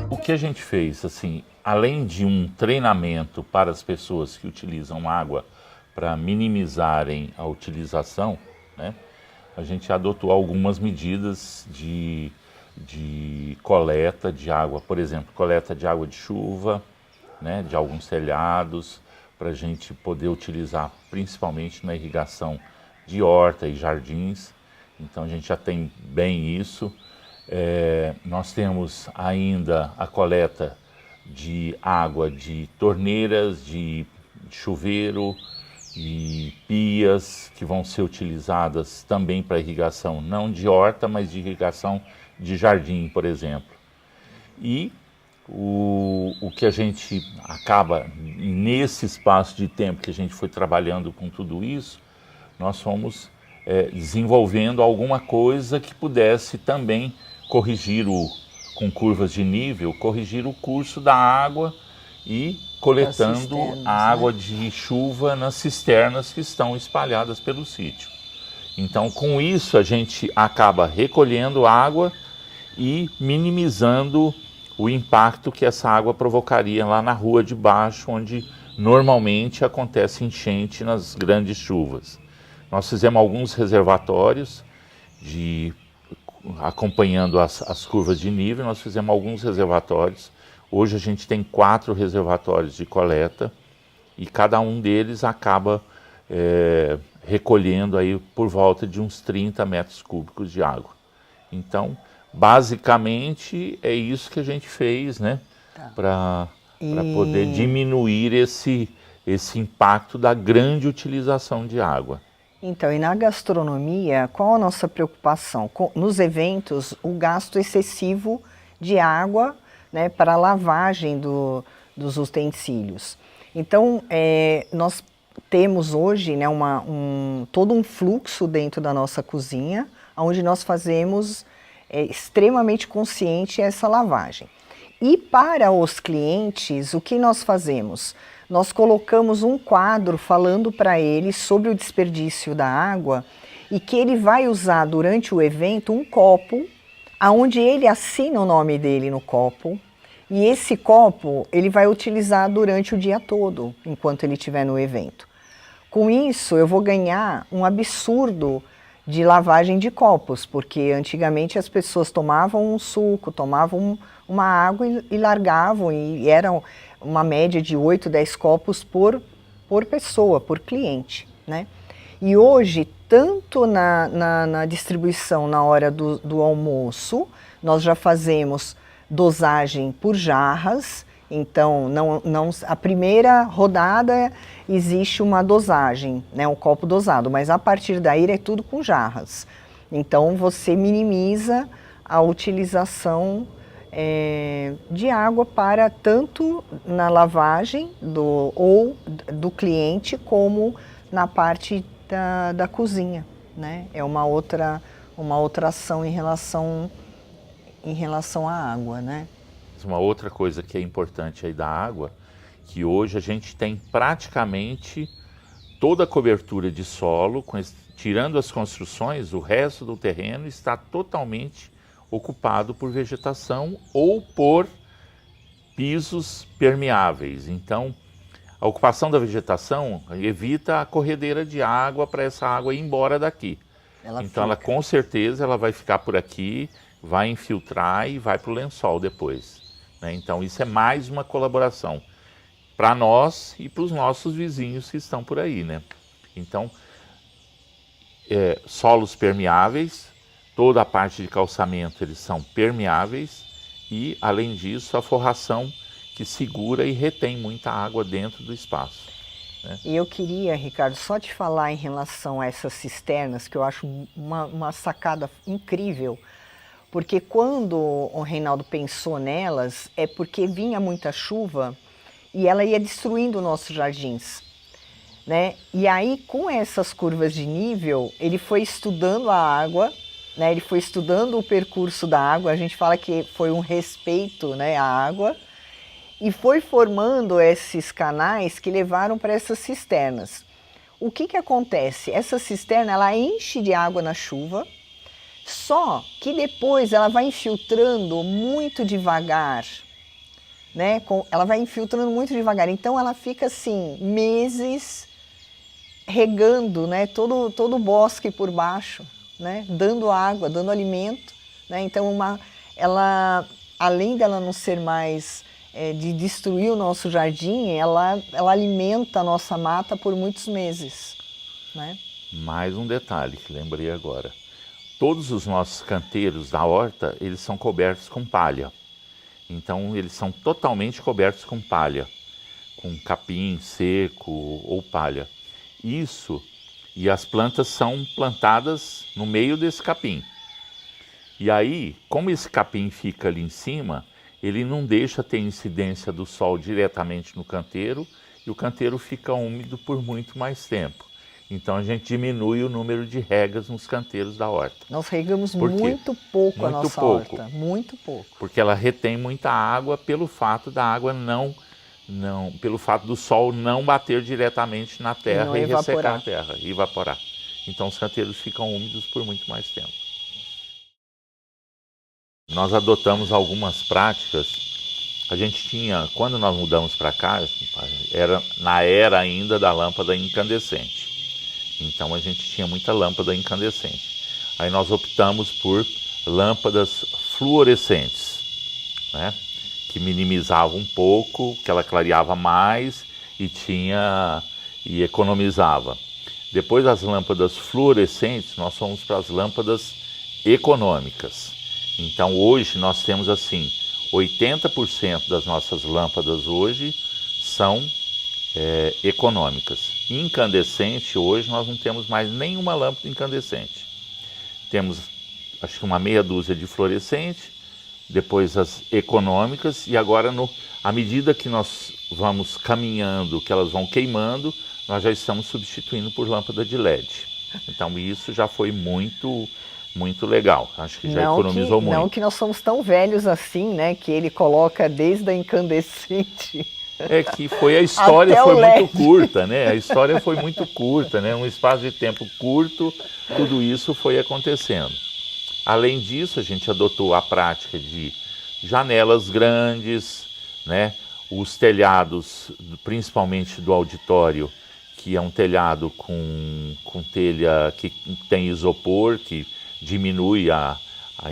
O que a gente fez, assim, além de um treinamento para as pessoas que utilizam água para minimizarem a utilização, né, a gente adotou algumas medidas de coleta de água, por exemplo, coleta de água de chuva, né, de alguns telhados, para a gente poder utilizar principalmente na irrigação de horta e jardins. Então a gente já tem bem isso. Nós temos ainda a coleta de água de torneiras, de chuveiro e pias que vão ser utilizadas também para irrigação, não de horta, mas de irrigação de jardim, por exemplo. E o que a gente acaba, nesse espaço de tempo que a gente foi trabalhando com tudo isso, nós fomos desenvolvendo alguma coisa que pudesse também corrigir com curvas de nível, corrigir o curso da água e coletando a água de chuva nas cisternas que estão espalhadas pelo sítio. Então, com isso, a gente acaba recolhendo água e minimizando o impacto que essa água provocaria lá na rua de baixo, onde normalmente acontece enchente nas grandes chuvas. Nós fizemos alguns reservatórios, acompanhando as curvas de nível, nós fizemos alguns reservatórios. Hoje a gente tem 4 reservatórios de coleta e cada um deles acaba recolhendo aí por volta de uns 30 metros cúbicos de água. Então, basicamente é isso que a gente fez, né? Para poder diminuir esse impacto da grande utilização de água. Então, e na gastronomia, qual a nossa preocupação? Nos eventos, o gasto excessivo de água, né, para a lavagem dos utensílios. Então, nós temos hoje, né, todo um fluxo dentro da nossa cozinha, onde nós fazemos extremamente consciente essa lavagem. E para os clientes, o que nós fazemos? Nós colocamos um quadro falando para ele sobre o desperdício da água e que ele vai usar durante o evento um copo, onde ele assina o nome dele no copo, e esse copo ele vai utilizar durante o dia todo, enquanto ele estiver no evento. Com isso, eu vou ganhar um absurdo de lavagem de copos, porque antigamente as pessoas tomavam um suco, tomavam uma água e largavam, e era uma média de 8, 10 copos por pessoa, por cliente, né? E hoje, tanto na distribuição na hora do almoço, nós já fazemos dosagem por jarras. Então, a primeira rodada existe uma dosagem, né, um copo dosado, mas a partir daí é tudo com jarras. Então, você minimiza a utilização de água para tanto na lavagem do cliente como na parte da cozinha, né? É uma outra ação em relação à água, né? Uma outra coisa que é importante aí da água, que hoje a gente tem praticamente toda a cobertura de solo, tirando as construções, o resto do terreno está totalmente ocupado por vegetação ou por pisos permeáveis. Então, a ocupação da vegetação evita a corredeira de água para essa água ir embora daqui. Ela com certeza ela vai ficar por aqui, vai infiltrar e vai para o lençol depois, né? Então isso é mais uma colaboração para nós e para os nossos vizinhos que estão por aí, né? Então, solos permeáveis, toda a parte de calçamento eles são permeáveis e, além disso, a forração que segura e retém muita água dentro do espaço, né? E eu queria, Ricardo, só te falar em relação a essas cisternas, que eu acho uma sacada incrível, porque quando o Reinaldo pensou nelas, é porque vinha muita chuva e ela ia destruindo nossos jardins, né? E aí, com essas curvas de nível, ele foi estudando a água né? Ele foi estudando o percurso da água, a gente fala que foi um respeito, né, à água, e foi formando esses canais que levaram para essas cisternas. O que que acontece? Essa cisterna, ela enche de água na chuva, só que depois ela vai infiltrando muito devagar, né? Ela vai infiltrando muito devagar, então ela fica assim, meses regando, né? Todo o bosque por baixo, né? Dando água, dando alimento, né? Então ela, além dela não ser mais de destruir o nosso jardim, ela alimenta a nossa mata por muitos meses, né? Mais um detalhe que lembrei agora. Todos os nossos canteiros da horta, eles são cobertos com palha. Então eles são totalmente cobertos com palha, com capim seco ou palha. Isso, e as plantas são plantadas no meio desse capim. E aí, como esse capim fica ali em cima, ele não deixa ter incidência do sol diretamente no canteiro e o canteiro fica úmido por muito mais tempo. Então a gente diminui o número de regas nos canteiros da horta. Nós regamos muito pouco a nossa horta, muito pouco. Porque ela retém muita água pelo fato da água pelo fato do sol não bater diretamente na terra e ressecar a terra, e evaporar. Então os canteiros ficam úmidos por muito mais tempo. Nós adotamos algumas práticas. A gente tinha, quando nós mudamos para cá, era na era ainda da lâmpada incandescente. Então a gente tinha muita lâmpada incandescente. Aí nós optamos por lâmpadas fluorescentes, né? Que minimizavam um pouco, que ela clareava mais e economizava. Depois das lâmpadas fluorescentes, nós fomos para as lâmpadas econômicas. Então hoje nós temos assim, 80% das nossas lâmpadas hoje são econômicas. Incandescente, hoje nós não temos mais nenhuma lâmpada incandescente. Temos, acho que uma meia dúzia de fluorescente, depois as econômicas, e agora, à medida que nós vamos caminhando, que elas vão queimando, nós já estamos substituindo por lâmpada de LED. Então isso já foi muito legal. Acho que já economizou muito. Não que nós somos tão velhos assim, né, que ele coloca desde a incandescente... É que a história foi muito curta, né? A história foi muito curta, né? Um espaço de tempo curto, tudo isso foi acontecendo. Além disso, a gente adotou a prática de janelas grandes, né? Os telhados, principalmente do auditório, que é um telhado com telha que tem isopor, que diminui a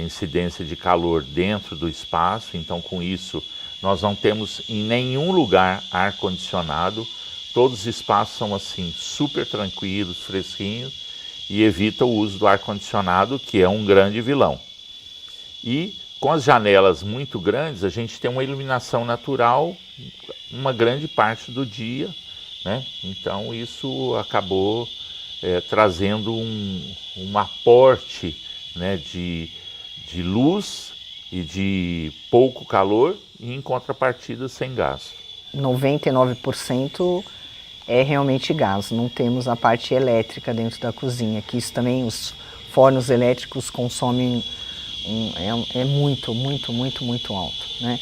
incidência de calor dentro do espaço. Então, com isso, nós não temos em nenhum lugar ar-condicionado. Todos os espaços são assim, super tranquilos, fresquinhos, e evita o uso do ar-condicionado, que é um grande vilão. E com as janelas muito grandes, a gente tem uma iluminação natural uma grande parte do dia, né? Então isso acabou trazendo um aporte, né, de luz e de pouco calor, e em contrapartida sem gás. 99% é realmente gás, não temos a parte elétrica dentro da cozinha, que isso também, os fornos elétricos consomem, muito alto, né?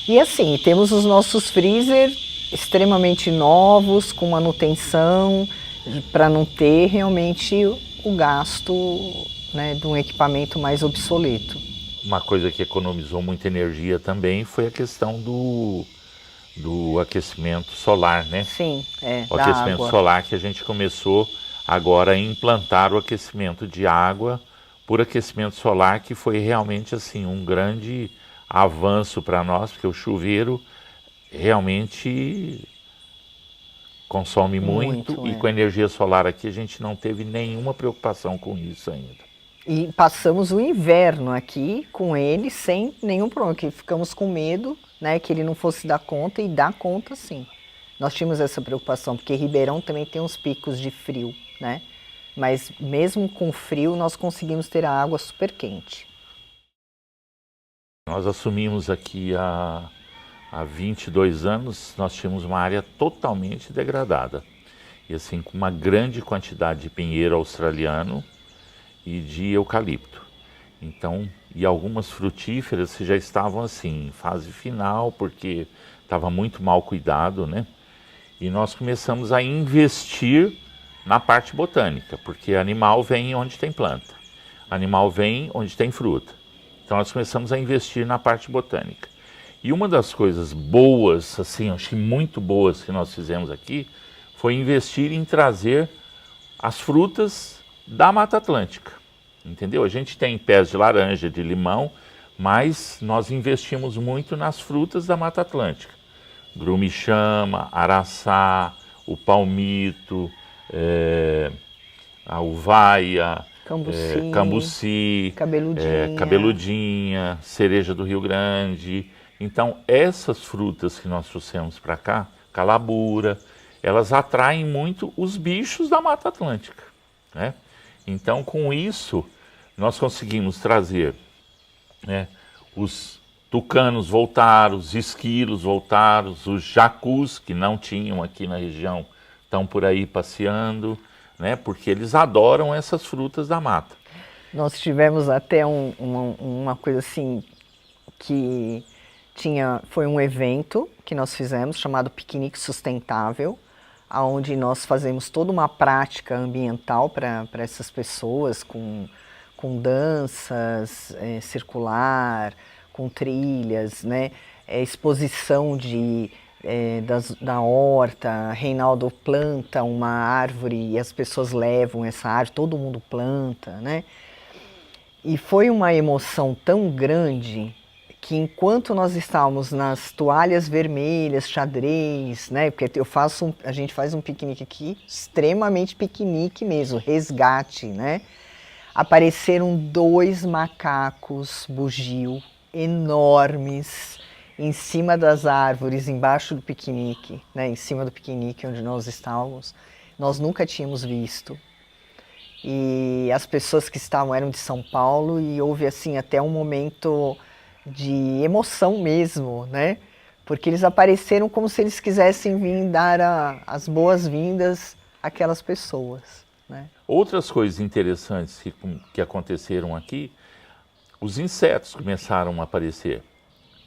E assim, temos os nossos freezer extremamente novos, com manutenção, para não ter realmente o gasto, né, de um equipamento mais obsoleto. Uma coisa que economizou muita energia também foi a questão do aquecimento solar, né? Sim, o aquecimento solar, que a gente começou agora a implantar o aquecimento de água por aquecimento solar, que foi realmente assim um grande avanço para nós, porque o chuveiro realmente consome muito, e com a energia solar aqui a gente não teve nenhuma preocupação com isso ainda. E passamos o inverno aqui com ele sem nenhum problema, que ficamos com medo, né, que ele não fosse dar conta, e dá conta sim. Nós tínhamos essa preocupação, porque Ribeirão também tem uns picos de frio, né? Mas mesmo com frio nós conseguimos ter a água super quente. Nós assumimos aqui há 22 anos, nós tínhamos uma área totalmente degradada. E assim, com uma grande quantidade de pinheiro australiano e de eucalipto. Então, e algumas frutíferas que já estavam assim, em fase final, porque estava muito mal cuidado, né? E nós começamos a investir na parte botânica, porque animal vem onde tem planta, animal vem onde tem fruta. Então nós começamos a investir na parte botânica. E uma das coisas boas, assim, acho que muito boas que nós fizemos aqui, foi investir em trazer as frutas da Mata Atlântica. Entendeu? A gente tem pés de laranja, de limão, mas nós investimos muito nas frutas da Mata Atlântica. Grumichama, araçá, o palmito, a uvaia, cambuci, cabeludinha, cereja do Rio Grande. Então, essas frutas que nós trouxemos para cá, calabura, elas atraem muito os bichos da Mata Atlântica, né? Então, com isso, nós conseguimos trazer, né, os tucanos voltaram, os esquilos voltaram, os jacus, que não tinham aqui na região, estão por aí passeando, né, porque eles adoram essas frutas da mata. Nós tivemos até uma coisa assim, que foi um evento que nós fizemos, chamado Piquenique Sustentável, onde nós fazemos toda uma prática ambiental para essas pessoas, com danças circular, com trilhas, né? Exposição da horta. Reinaldo planta uma árvore e as pessoas levam essa árvore, todo mundo planta, né? E foi uma emoção tão grande que enquanto nós estávamos nas toalhas vermelhas, xadrez, né? Porque a gente faz um piquenique aqui, extremamente piquenique mesmo, resgate, né? Apareceram 2 macacos bugio enormes em cima das árvores, embaixo do piquenique, né? Em cima do piquenique onde nós estávamos. Nós nunca tínhamos visto. E as pessoas que estavam eram de São Paulo e houve assim até um momento de emoção mesmo, né? Porque eles apareceram como se eles quisessem vir dar as boas-vindas àquelas pessoas, né? Outras coisas interessantes que aconteceram aqui, os insetos começaram a aparecer.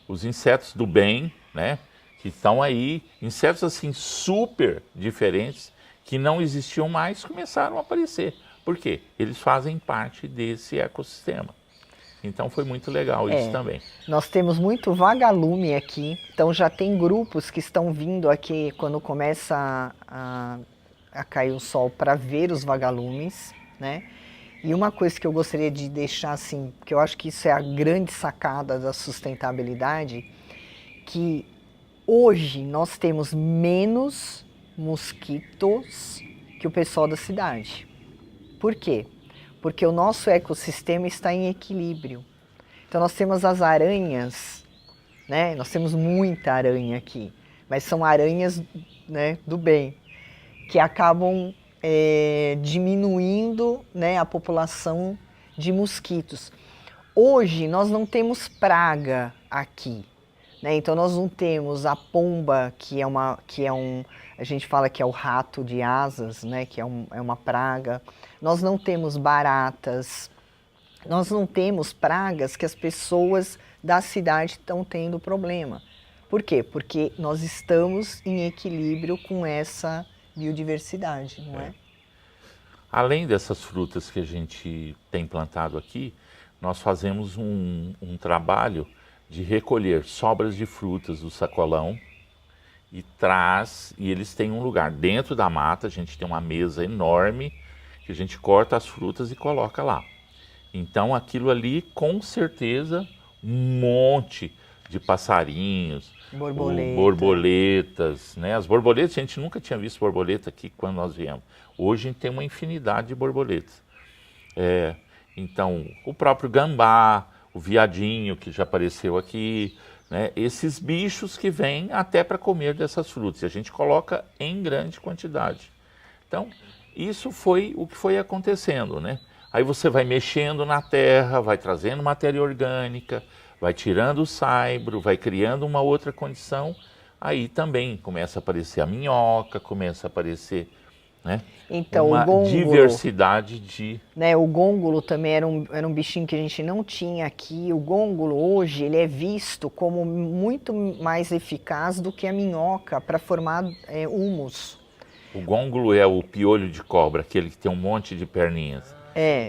Os insetos do bem, né? Que estão aí, insetos assim super diferentes, que não existiam mais, começaram a aparecer. Por quê? Eles fazem parte desse ecossistema. Então foi muito legal isso também. Nós temos muito vagalume aqui, então já tem grupos que estão vindo aqui quando começa a cair o sol para ver os vagalumes, né? E uma coisa que eu gostaria de deixar assim, que eu acho que isso é a grande sacada da sustentabilidade, que hoje nós temos menos mosquitos que o pessoal da cidade. Por quê? Porque o nosso ecossistema está em equilíbrio. Então nós temos as aranhas, né? Nós temos muita aranha aqui, mas são aranhas, né, do bem, que acabam diminuindo, né, a população de mosquitos. Hoje nós não temos praga aqui, né? Então nós não temos a pomba, a gente fala que é o rato de asas, né, que é uma praga. Nós não temos baratas, nós não temos pragas que as pessoas da cidade estão tendo problema. Por quê? Porque nós estamos em equilíbrio com essa biodiversidade, não é? Além dessas frutas que a gente tem plantado aqui, nós fazemos um trabalho de recolher sobras de frutas do sacolão e eles têm um lugar dentro da mata, a gente tem uma mesa enorme que a gente corta as frutas e coloca lá. Então aquilo ali, com certeza, um monte de passarinhos, borboletas, né? As borboletas, a gente nunca tinha visto borboleta aqui quando nós viemos. Hoje a gente tem uma infinidade de borboletas. Então, o próprio gambá, o viadinho que já apareceu aqui, né? Esses bichos que vêm até para comer dessas frutas. E a gente coloca em grande quantidade. Então, isso foi o que foi acontecendo, né? Aí você vai mexendo na terra, vai trazendo matéria orgânica, vai tirando o saibro, vai criando uma outra condição. Aí também começa a aparecer a minhoca, começa a aparecer né? Então, Uma o gôngulo, diversidade de... né, o gôngulo também era um bichinho que a gente não tinha aqui. O gôngulo hoje ele é visto como muito mais eficaz do que a minhoca para formar humus. O gôngulo é o piolho de cobra, aquele que tem um monte de perninhas.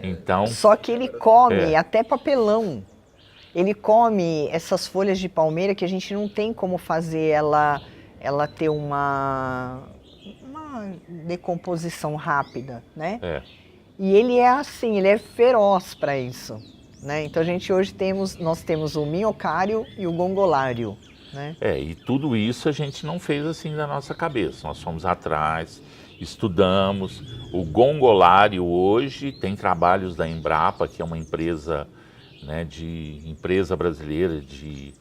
Então, só que ele come até papelão. Ele come essas folhas de palmeira que a gente não tem como fazer ela ter uma decomposição rápida, né? E ele é assim, ele é feroz para isso, né? Então a gente hoje nós temos o minhocário e o gongolário, né? e tudo isso a gente não fez assim da nossa cabeça. Nós fomos atrás, estudamos. O gongolário hoje tem trabalhos da Embrapa, que é uma empresa, né, empresa brasileira de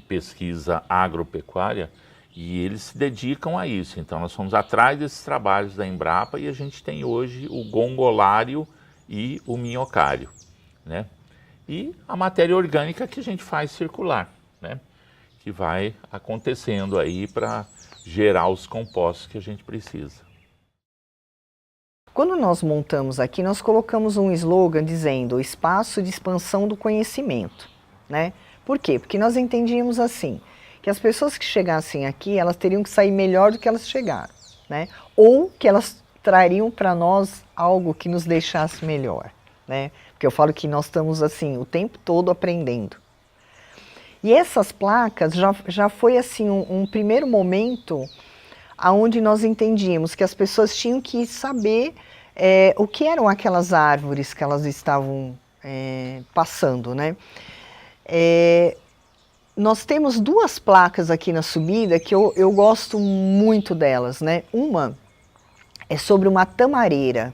pesquisa agropecuária, e eles se dedicam a isso. Então nós fomos atrás desses trabalhos da Embrapa e a gente tem hoje o gongolário e o minhocário, né? E a matéria orgânica que a gente faz circular, né? Que vai acontecendo aí para gerar os compostos que a gente precisa. Quando nós montamos aqui, nós colocamos um slogan dizendo espaço de expansão do conhecimento, né? Por quê? Porque nós entendíamos assim, que as pessoas que chegassem aqui, elas teriam que sair melhor do que elas chegaram, né? Ou que elas trariam para nós algo que nos deixasse melhor, né? Porque eu falo que nós estamos assim, o tempo todo aprendendo. E essas placas já foi assim um primeiro momento onde nós entendíamos que as pessoas tinham que saber o que eram aquelas árvores que elas estavam passando, né? Nós temos duas placas aqui na subida que eu gosto muito delas, né? Uma é sobre uma tamareira,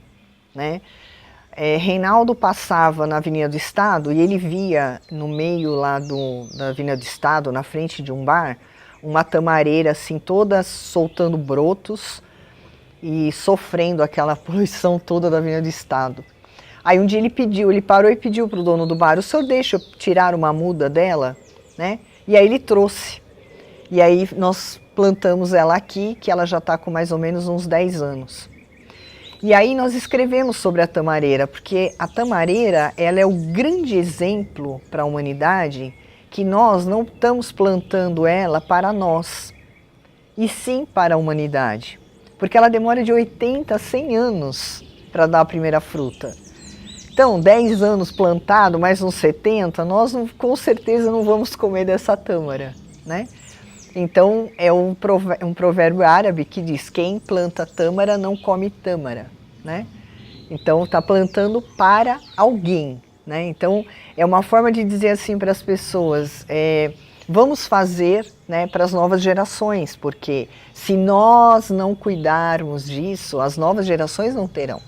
né? Reinaldo passava na Avenida do Estado e ele via no meio lá da Avenida do Estado, na frente de um bar, uma tamareira assim toda soltando brotos e sofrendo aquela poluição toda da Avenida do Estado. Aí um dia ele parou e pediu para o dono do bar: o senhor deixa eu tirar uma muda dela, né? E aí ele trouxe. E aí nós plantamos ela aqui, que ela já está com mais ou menos uns 10 anos. E aí nós escrevemos sobre a tamareira, porque a tamareira ela é o grande exemplo para a humanidade que nós não estamos plantando ela para nós, e sim para a humanidade. Porque ela demora de 80 a 100 anos para dar a primeira fruta. Então, 10 anos plantado, mais uns 70, nós com certeza não vamos comer dessa tâmara, né? Então, é um provérbio árabe que diz: quem planta tâmara não come tâmara, né? Então, está plantando para alguém, né? Então, é uma forma de dizer assim para as pessoas, vamos fazer, né, para as novas gerações, porque se nós não cuidarmos disso, as novas gerações não terão,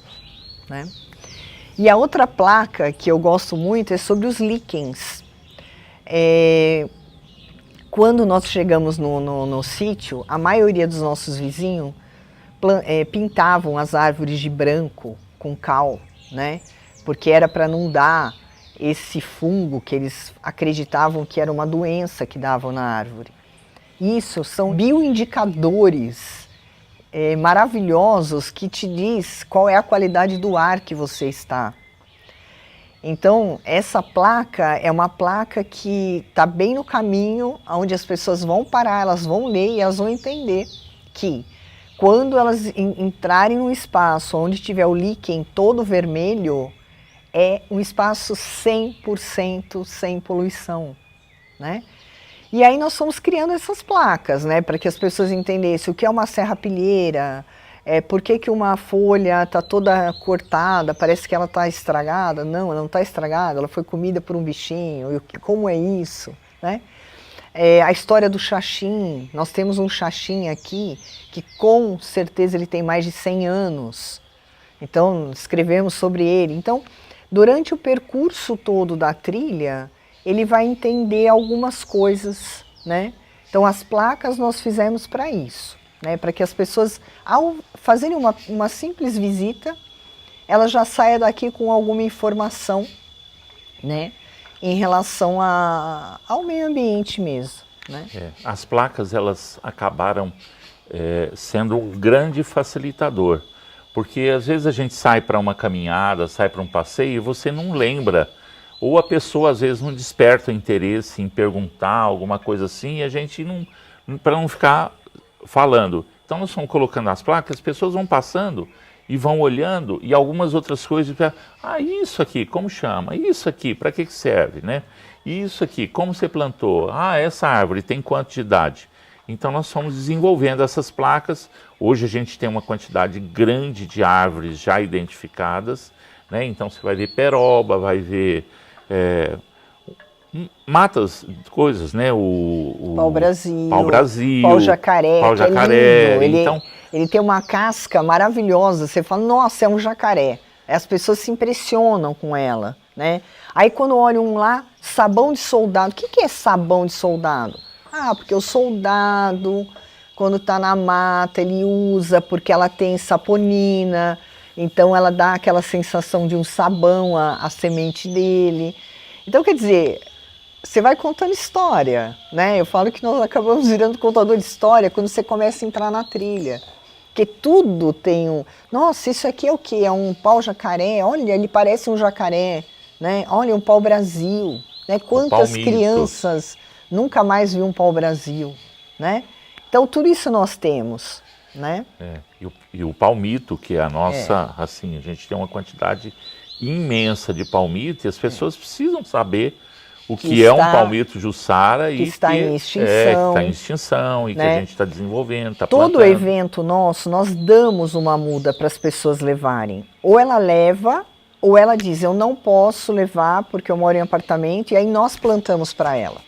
né? E a outra placa que eu gosto muito é sobre os líquens. Quando nós chegamos no sítio, a maioria dos nossos vizinhos pintavam as árvores de branco com cal, né? Porque era para não dar esse fungo que eles acreditavam que era uma doença que davam na árvore. Isso são bioindicadores maravilhosos que te diz qual é a qualidade do ar que você está. Então, essa placa é uma placa que está bem no caminho, onde as pessoas vão parar, elas vão ler e elas vão entender que quando elas entrarem num espaço onde tiver o líquen todo vermelho, é um espaço 100% sem poluição, né? E aí nós fomos criando essas placas, né, para que as pessoas entendessem o que é uma serrapilheira, por que uma folha está toda cortada, parece que ela está estragada. Não, ela não está estragada, ela foi comida por um bichinho, como é isso, né? A história do xaxim, nós temos um xaxim aqui que com certeza ele tem mais de 100 anos, então escrevemos sobre ele. Então, durante o percurso todo da trilha, ele vai entender algumas coisas, né? Então as placas nós fizemos para isso, né? Para que as pessoas, ao fazerem uma simples visita, ela já saia daqui com alguma informação, né? Em relação ao meio ambiente mesmo, né? As placas, elas acabaram sendo um grande facilitador, Porque às vezes a gente sai para uma caminhada, sai para um passeio e você não lembra, ou a pessoa às vezes não desperta o interesse em perguntar alguma coisa assim, e a gente não, para não ficar falando. Então nós vamos colocando as placas, as pessoas vão passando e vão olhando, e algumas outras coisas, isso aqui, como chama? Isso aqui, para que serve, né? Isso aqui, como você plantou? Essa árvore tem quanto de idade? Então nós fomos desenvolvendo essas placas. Hoje a gente tem uma quantidade grande de árvores já identificadas, né? Então você vai ver peroba, vai ver matas, coisas, né? Pau-brasil, pau-brasil, pau-jacaré, pau-jacaré. é lindo. Então, ele tem uma casca maravilhosa, você fala, nossa, é um jacaré. As pessoas se impressionam com ela, né? Aí quando olham lá, sabão de soldado. O que é sabão de soldado? Porque o soldado, quando está na mata, ele usa porque ela tem saponina, então ela dá aquela sensação de um sabão, a semente dele. Então, quer dizer, você vai contando história, né? Eu falo que nós acabamos virando contador de história quando você começa a entrar na trilha. Porque tudo tem um... Nossa, isso aqui é o quê? É um pau-jacaré? Olha, ele parece um jacaré, né? Olha, um pau-brasil, né? Quantas crianças nunca mais viu um pau-brasil, né? Então, tudo isso nós temos, né? E o palmito, que é a nossa, assim, a gente tem uma quantidade imensa de palmito e as pessoas precisam saber o que é um palmito jussara que está em extinção, e que a gente está desenvolvendo, está plantando. Todo evento nosso, nós damos uma muda para as pessoas levarem. Ou ela leva, ou ela diz, eu não posso levar porque eu moro em apartamento, e aí nós plantamos para ela.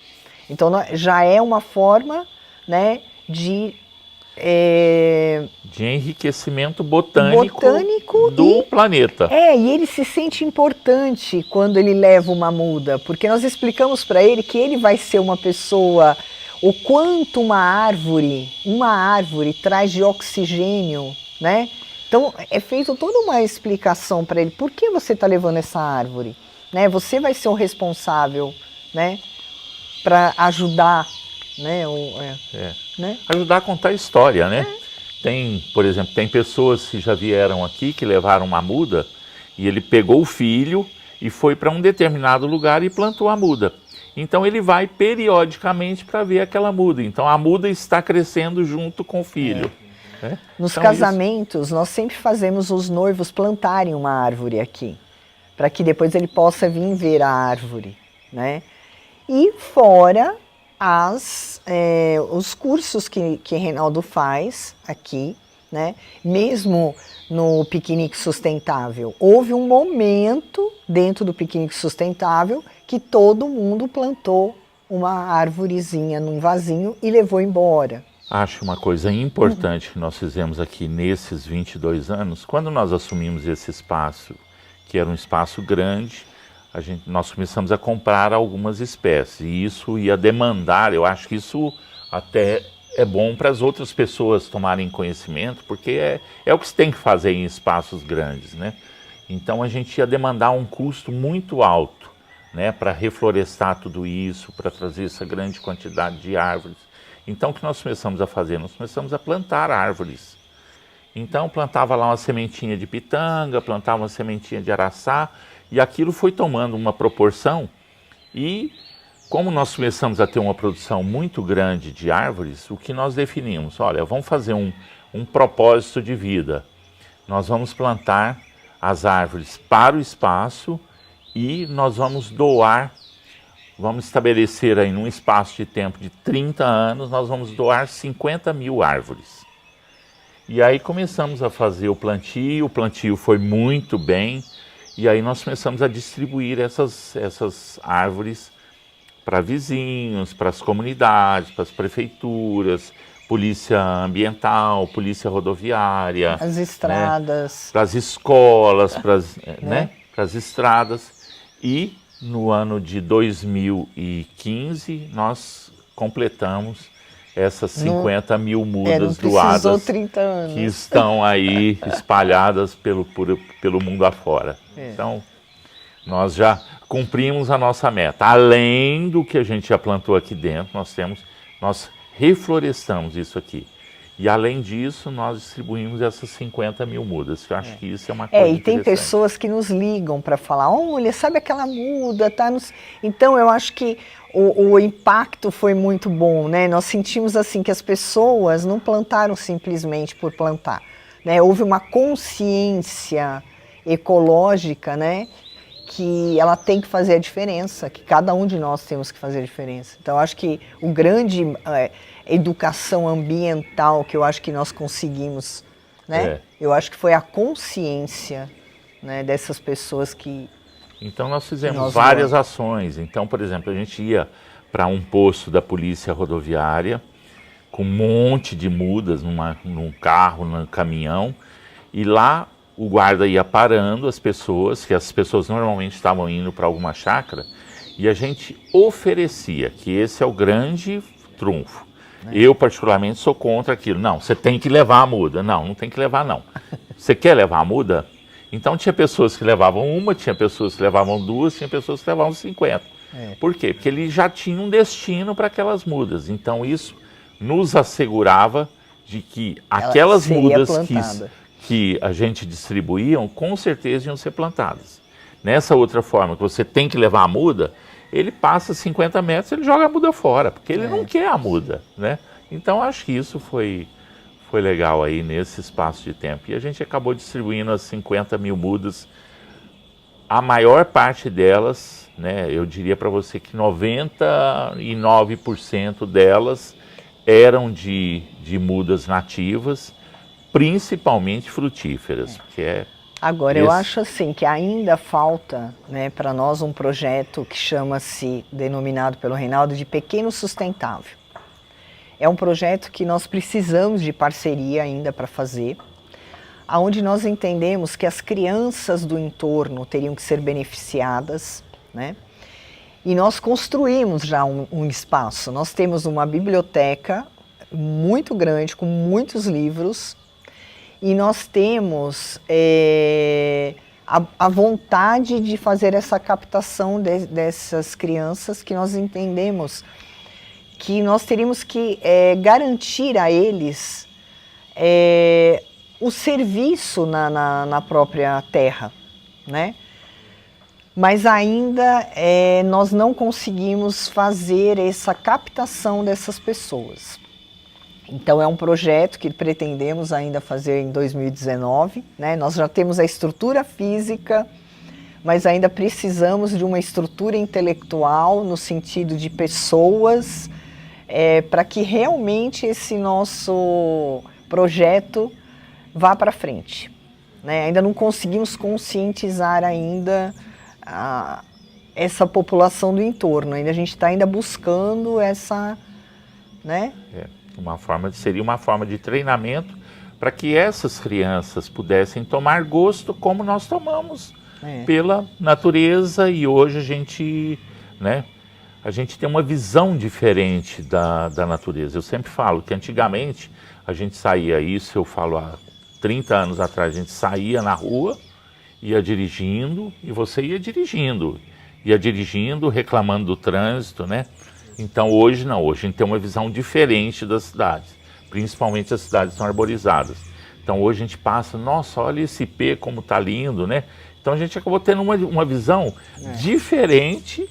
Então já é uma forma, né, de enriquecimento botânico do planeta. E ele se sente importante quando ele leva uma muda, porque nós explicamos para ele que ele vai ser uma pessoa, o quanto uma árvore traz de oxigênio, né? Então é feito toda uma explicação para ele, por que você está levando essa árvore, né? Você vai ser o responsável, né, para ajudar, né? Né? Ajudar a contar a história, né? Tem, por exemplo, tem pessoas que já vieram aqui, que levaram uma muda, e ele pegou o filho e foi para um determinado lugar e plantou a muda. Então ele vai periodicamente para ver aquela muda. Então a muda está crescendo junto com o filho. Né? Nos casamentos, nós sempre fazemos os noivos plantarem uma árvore aqui, para que depois ele possa vir ver a árvore, né? E fora os cursos que Reinaldo faz aqui, né? Mesmo no piquenique sustentável, houve um momento dentro do piquenique sustentável que todo mundo plantou uma árvorezinha num vasinho e levou embora. Acho uma coisa importante que nós fizemos aqui nesses 22 anos, quando nós assumimos esse espaço, que era um espaço grande, nós começamos a comprar algumas espécies, e isso ia demandar, eu acho que isso até é bom para as outras pessoas tomarem conhecimento, porque é o que se tem que fazer em espaços grandes, né? Então a gente ia demandar um custo muito alto, né, para reflorestar tudo isso, para trazer essa grande quantidade de árvores. Então o que nós começamos a fazer? Nós começamos a plantar árvores. Então plantava lá uma sementinha de pitanga, plantava uma sementinha de araçá, e aquilo foi tomando uma proporção, e como nós começamos a ter uma produção muito grande de árvores, o que nós definimos? Olha, vamos fazer um propósito de vida. Nós vamos plantar as árvores para o espaço e nós vamos doar, vamos estabelecer aí num espaço de tempo de 30 anos, nós vamos doar 50 mil árvores. E aí começamos a fazer o plantio foi muito bem, e aí nós começamos a distribuir essas árvores para vizinhos, para as comunidades, para as prefeituras, polícia ambiental, polícia rodoviária. As estradas. Né? Para as escolas, para as estradas. E no ano de 2015 nós completamos essas 50 mil mudas doadas 30 anos. Que estão aí espalhadas pelo mundo afora. Então, nós já cumprimos a nossa meta. Além do que a gente já plantou aqui dentro, nós reflorestamos isso aqui. E além disso, nós distribuímos essas 50 mil mudas, que eu acho que isso é uma coisa e tem pessoas que nos ligam para falar, olha, sabe aquela muda, tá nos... Então eu acho que o impacto foi muito bom, né? Nós sentimos assim que as pessoas não plantaram simplesmente por plantar, né? Houve uma consciência ecológica, né? Que ela tem que fazer a diferença, que cada um de nós temos que fazer a diferença. Então eu acho que o grande educação ambiental que eu acho que nós conseguimos, né? Eu acho que foi a consciência, né, dessas pessoas que... Então nós fizemos várias ações. Então, por exemplo, a gente ia para um posto da polícia rodoviária com um monte de mudas num carro, num caminhão, e lá o guarda ia parando as pessoas, que as pessoas normalmente estavam indo para alguma chácara, e a gente oferecia, que esse é o grande trunfo. Eu, particularmente, sou contra aquilo. Não, você tem que levar a muda. Não, não tem que levar, não. Você quer levar a muda? Então tinha pessoas que levavam uma, tinha pessoas que levavam duas, tinha pessoas que levavam 50. Por quê? Porque ele já tinha um destino para aquelas mudas. Então isso nos assegurava de que aquelas mudas que a gente distribuía, com certeza iam ser plantadas. Nessa outra forma, que você tem que levar a muda, ele passa 50 metros, ele joga a muda fora, porque ele não quer a muda, né? Então acho que isso foi legal aí nesse espaço de tempo. E a gente acabou distribuindo as 50 mil mudas. A maior parte delas, né, eu diria para você que 99% delas eram de mudas nativas, principalmente frutíferas, porque Agora, eu acho assim que ainda falta, né, para nós um projeto que chama-se, denominado pelo Reinaldo, de Pequeno Sustentável. É um projeto que nós precisamos de parceria ainda para fazer, onde nós entendemos que as crianças do entorno teriam que ser beneficiadas, né? E nós construímos já um espaço. Nós temos uma biblioteca muito grande, com muitos livros, e nós temos a vontade de fazer essa captação dessas crianças, que nós entendemos que nós teríamos que garantir a eles o serviço na própria terra, né? Mas ainda nós não conseguimos fazer essa captação dessas pessoas. Então é um projeto que pretendemos ainda fazer em 2019, né? Nós já temos a estrutura física, mas ainda precisamos de uma estrutura intelectual no sentido de pessoas, para que realmente esse nosso projeto vá para frente, né? Ainda não conseguimos conscientizar ainda essa população do entorno, ainda a gente está ainda buscando essa, né? Seria uma forma de treinamento para que essas crianças pudessem tomar gosto como nós tomamos pela natureza, e hoje a gente, né, a gente tem uma visão diferente da natureza. Eu sempre falo que antigamente a gente saía, isso eu falo há 30 anos atrás, a gente saía na rua, ia dirigindo, e você ia dirigindo, reclamando do trânsito, né? Então hoje não, hoje a gente tem uma visão diferente das cidades, principalmente as cidades são arborizadas. Então hoje a gente passa, nossa, olha esse pé como tá lindo, né? Então a gente acabou tendo uma visão diferente,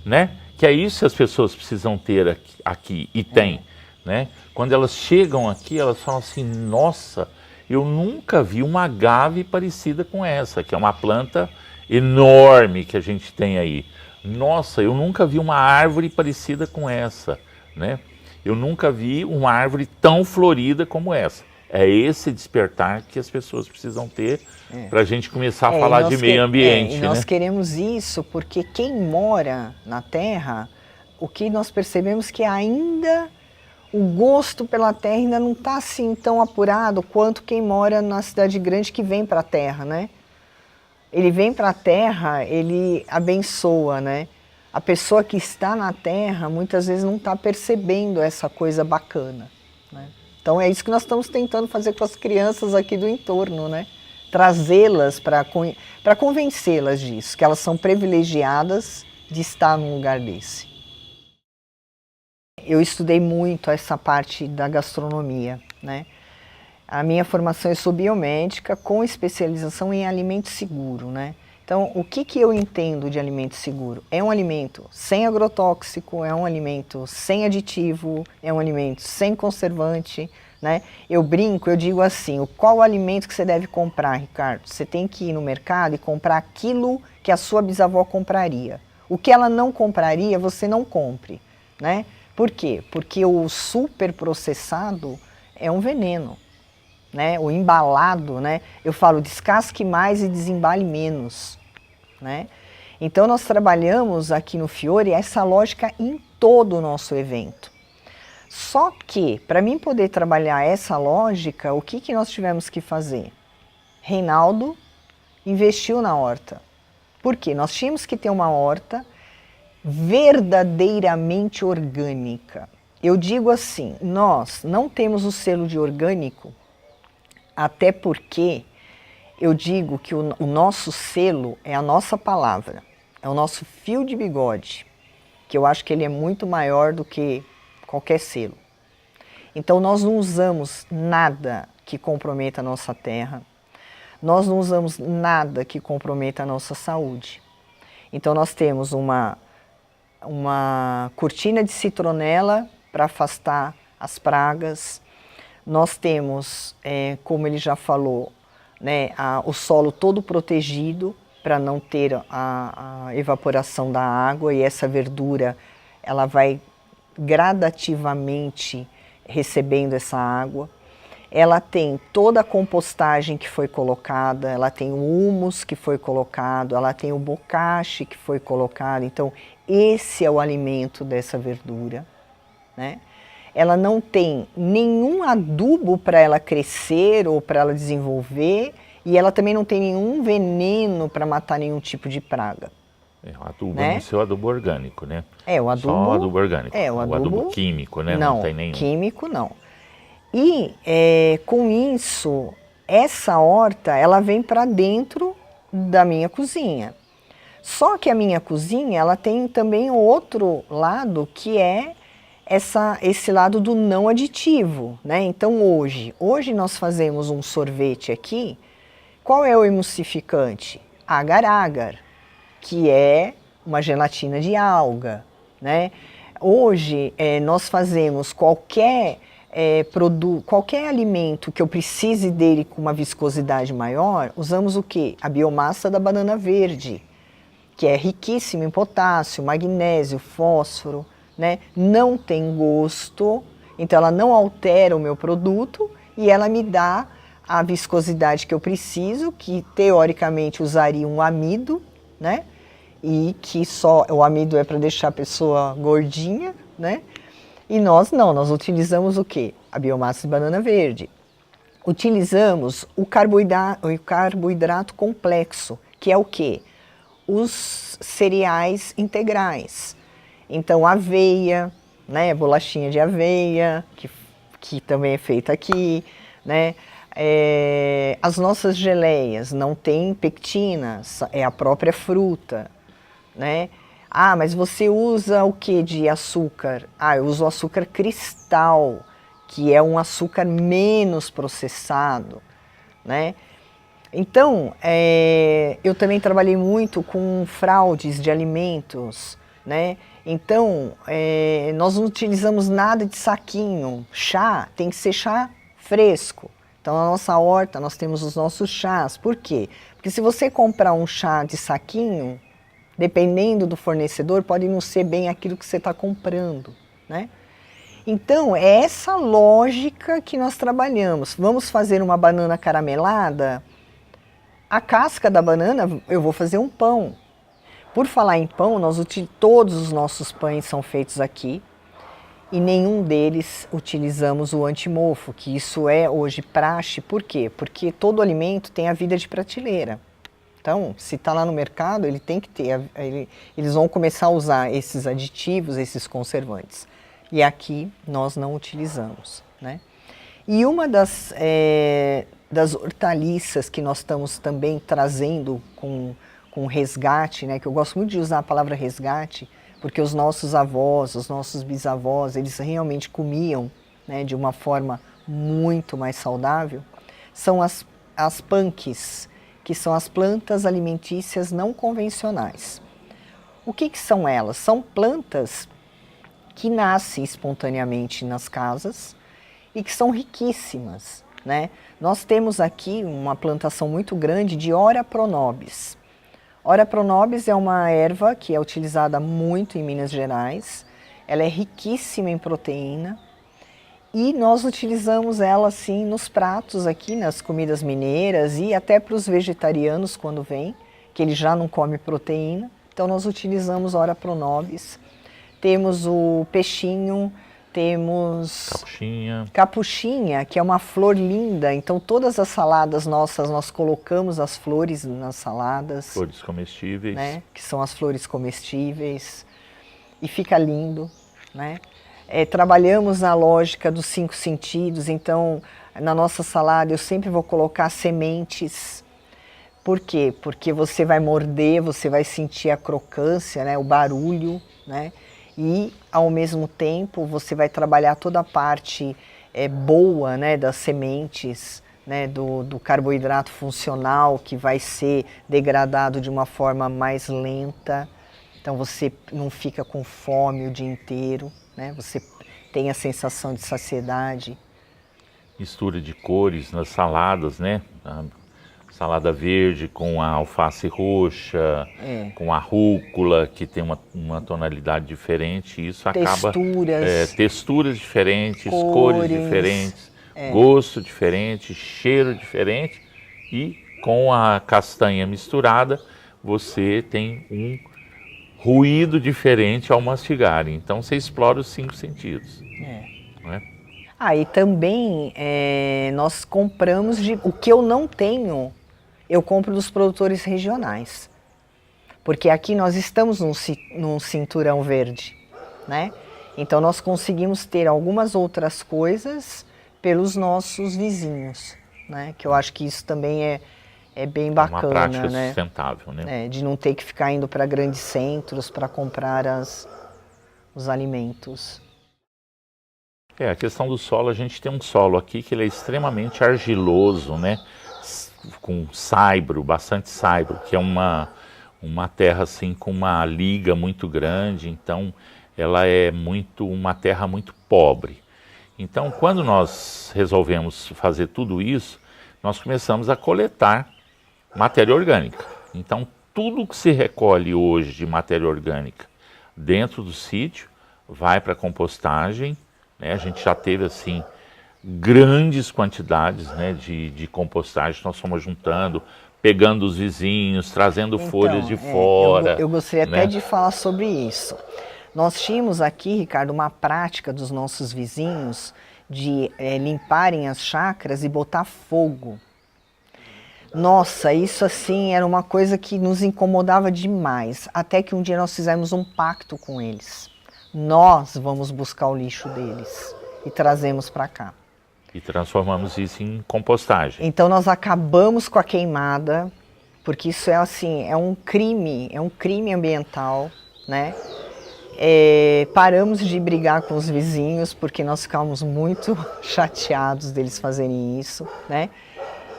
né? Que é isso que as pessoas precisam ter aqui e tem, né? Quando elas chegam aqui, elas falam assim, nossa, eu nunca vi uma agave parecida com essa, que é uma planta enorme que a gente tem aí. Nossa, eu nunca vi uma árvore parecida com essa, né? Eu nunca vi uma árvore tão florida como essa. É esse despertar que as pessoas precisam ter para a gente começar a falar de meio ambiente. E nós queremos isso porque quem mora na terra, o que nós percebemos que ainda o gosto pela terra ainda não está assim tão apurado quanto quem mora na cidade grande que vem para a terra, né? Ele vem para a terra, ele abençoa, né? A pessoa que está na terra muitas vezes não está percebendo essa coisa bacana, né? Então é isso que nós estamos tentando fazer com as crianças aqui do entorno, né? Trazê-las para convencê-las disso, que elas são privilegiadas de estar num lugar desse. Eu estudei muito essa parte da gastronomia, né? A minha formação, eu sou biomédica com especialização em alimento seguro, né? Então, o que eu entendo de alimento seguro? É um alimento sem agrotóxico, é um alimento sem aditivo, é um alimento sem conservante, né? Eu brinco, eu digo assim, qual o alimento que você deve comprar, Ricardo? Você tem que ir no mercado e comprar aquilo que a sua bisavó compraria. O que ela não compraria, você não compre, né? Por quê? Porque o superprocessado é um veneno. Né, o embalado, né, eu falo descasque mais e desembale menos, né? Então nós trabalhamos aqui no Fiore essa lógica em todo o nosso evento. Só que, para mim poder trabalhar essa lógica, o que nós tivemos que fazer? Reinaldo investiu na horta. Por quê? Nós tínhamos que ter uma horta verdadeiramente orgânica. Eu digo assim, nós não temos o selo de orgânico, até porque eu digo que o nosso selo é a nossa palavra, é o nosso fio de bigode, que eu acho que ele é muito maior do que qualquer selo. Então nós não usamos nada que comprometa a nossa terra, nós não usamos nada que comprometa a nossa saúde. Então nós temos uma cortina de citronela para afastar as pragas. Nós temos, como ele já falou, né, o solo todo protegido para não ter a evaporação da água, e essa verdura ela vai gradativamente recebendo essa água. Ela tem toda a compostagem que foi colocada, ela tem o humus que foi colocado, ela tem o bocashi que foi colocado. Então esse é o alimento dessa verdura, né? Ela não tem nenhum adubo para ela crescer ou para ela desenvolver, e ela também não tem nenhum veneno para matar nenhum tipo de praga. O adubo, né? Não ser o adubo orgânico, né? O adubo. Só o adubo orgânico. O adubo químico, né? Não tem nenhum. Químico não. E com isso, essa horta, ela vem para dentro da minha cozinha. Só que a minha cozinha, ela tem também outro lado, que é esse lado do não aditivo, né? Então hoje nós fazemos um sorvete aqui. Qual é o emulsificante? Agar-agar, que é uma gelatina de alga, né? Hoje nós fazemos qualquer produto, qualquer alimento que eu precise dele com uma viscosidade maior, usamos o quê? A biomassa da banana verde, que é riquíssima em potássio, magnésio, fósforo, né? Não tem gosto, então ela não altera o meu produto e ela me dá a viscosidade que eu preciso, que teoricamente usaria um amido, né? E que só o amido é para deixar a pessoa gordinha, né? E nós não, nós utilizamos o quê? A biomassa de banana verde. Utilizamos o carboidrato complexo, que é o quê? Os cereais integrais. Então, aveia, né, bolachinha de aveia, que também é feita aqui, né? As nossas geleias não tem pectina, é a própria fruta, né? Ah, mas você usa o que de açúcar? Ah, eu uso o açúcar cristal, que é um açúcar menos processado, né? Então, eu também trabalhei muito com fraudes de alimentos, né? Então, nós não utilizamos nada de saquinho. Chá tem que ser chá fresco. Então, na nossa horta, nós temos os nossos chás. Por quê? Porque se você comprar um chá de saquinho, dependendo do fornecedor, pode não ser bem aquilo que você está comprando, né? Então, é essa lógica que nós trabalhamos. Vamos fazer uma banana caramelada? A casca da banana, eu vou fazer um pão. Por falar em pão, todos os nossos pães são feitos aqui e nenhum deles utilizamos o antimofo, que isso é hoje praxe. Por quê? Porque todo alimento tem a vida de prateleira. Então, se está lá no mercado, ele tem que ter, eles vão começar a usar esses aditivos, esses conservantes. E aqui nós não utilizamos, né? E uma das hortaliças que nós estamos também trazendo com resgate, né, que eu gosto muito de usar a palavra resgate, porque os nossos avós, os nossos bisavós, eles realmente comiam, né, de uma forma muito mais saudável, são as punks, que são as plantas alimentícias não convencionais. O que são elas? São plantas que nascem espontaneamente nas casas e que são riquíssimas, né? Nós temos aqui uma plantação muito grande de Ora pronobis. Ora pronobis é uma erva que é utilizada muito em Minas Gerais, ela é riquíssima em proteína e nós utilizamos ela assim nos pratos aqui, nas comidas mineiras e até para os vegetarianos quando vem, que ele já não come proteína, então nós utilizamos Ora pronobis. Temos o peixinho, temos capuchinha, que é uma flor linda, então todas as saladas nossas nós colocamos as flores nas saladas. Flores comestíveis. Né? Que são as flores comestíveis e fica lindo, né? Trabalhamos na lógica dos 5 sentidos, então na nossa salada eu sempre vou colocar sementes. Por quê? Porque você vai morder, você vai sentir a crocância, né? O barulho, né? E, ao mesmo tempo, você vai trabalhar toda a parte boa, né, das sementes, né, do carboidrato funcional, que vai ser degradado de uma forma mais lenta. Então, você não fica com fome o dia inteiro, né, você tem a sensação de saciedade. Mistura de cores nas saladas, né? Salada verde com a alface roxa, com a rúcula, que tem uma tonalidade diferente. Isso acaba... Texturas diferentes, cores diferentes, gosto diferente, cheiro diferente. E com a castanha misturada, você tem um ruído diferente ao mastigar. Então, você explora os 5 sentidos. Não é? E também nós compramos o que eu não tenho... Eu compro dos produtores regionais, porque aqui nós estamos num cinturão verde, né? Então nós conseguimos ter algumas outras coisas pelos nossos vizinhos, né? Que eu acho que isso também é bem bacana, uma prática né? sustentável, né? De não ter que ficar indo para grandes centros para comprar os alimentos. A questão do solo, a gente tem um solo aqui que ele é extremamente argiloso, né? Com saibro, bastante saibro, que é uma terra assim com uma liga muito grande, então ela é uma terra muito pobre. Então, quando nós resolvemos fazer tudo isso, nós começamos a coletar matéria orgânica. Então, tudo que se recolhe hoje de matéria orgânica dentro do sítio vai para a compostagem, né? A gente já teve assim grandes quantidades, né, de compostagem, nós fomos juntando, pegando os vizinhos, trazendo folhas de fora. Eu gostaria até de falar sobre isso. Nós tínhamos aqui, Ricardo, uma prática dos nossos vizinhos de limparem as chácaras e botar fogo. Nossa, isso assim era uma coisa que nos incomodava demais, até que um dia nós fizemos um pacto com eles. Nós vamos buscar o lixo deles e trazemos para cá. E transformamos isso em compostagem. Então nós acabamos com a queimada, porque isso é um crime ambiental, né? Paramos de brigar com os vizinhos, porque nós ficávamos muito chateados deles fazerem isso, né?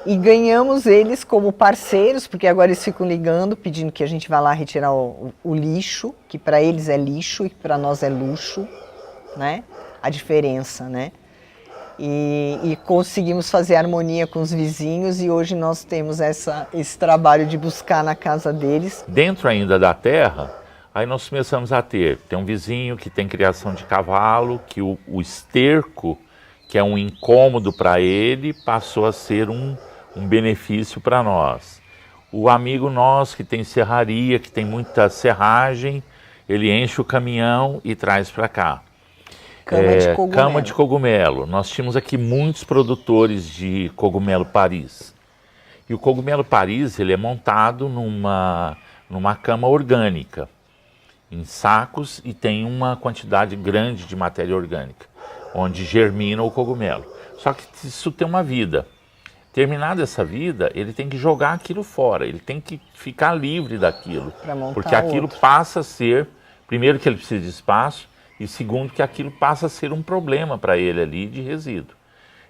E ganhamos eles como parceiros, porque agora eles ficam ligando, pedindo que a gente vá lá retirar o lixo, que para eles é lixo e para nós é luxo, né? A diferença, né? E conseguimos fazer harmonia com os vizinhos e hoje nós temos esse trabalho de buscar na casa deles. Dentro ainda da terra, aí nós começamos a tem um vizinho que tem criação de cavalo, que o esterco, que é um incômodo para ele, passou a ser um benefício para nós. O amigo nosso que tem serraria, que tem muita serragem, ele enche o caminhão e traz para cá. Cama de cogumelo. Nós tínhamos aqui muitos produtores de cogumelo Paris. E o cogumelo Paris, ele é montado numa cama orgânica, em sacos, e tem uma quantidade grande de matéria orgânica, onde germina o cogumelo. Só que isso tem uma vida. Terminada essa vida, ele tem que jogar aquilo fora, ele tem que ficar livre daquilo, porque aquilo passa a ser Primeiro que ele precisa de espaço e segundo que aquilo passa a ser um problema para ele ali de resíduo.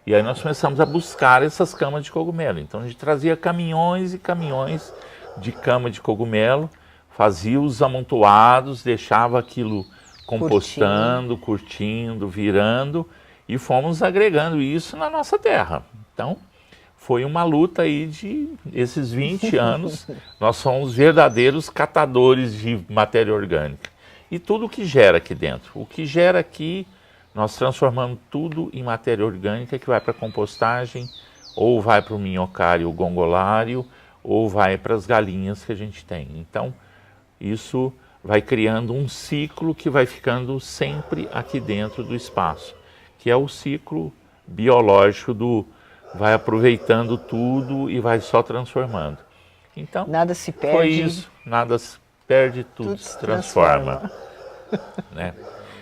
E aí nós começamos a buscar essas camas de cogumelo. Então a gente trazia caminhões e caminhões de cama de cogumelo, fazia os amontoados, deixava aquilo compostando, curtindo, virando e fomos agregando isso na nossa terra. Então foi uma luta aí de esses 20 anos, nós somos verdadeiros catadores de matéria orgânica. E tudo que gera aqui dentro, o que gera aqui, nós transformamos tudo em matéria orgânica que vai para a compostagem, ou vai para o minhocário gongolário, ou vai para as galinhas que a gente tem. Então, isso vai criando um ciclo que vai ficando sempre aqui dentro do espaço, que é o ciclo biológico do vai aproveitando tudo e vai só transformando. Então, nada se perde. Foi isso, nada se perde, tudo se transforma. Né?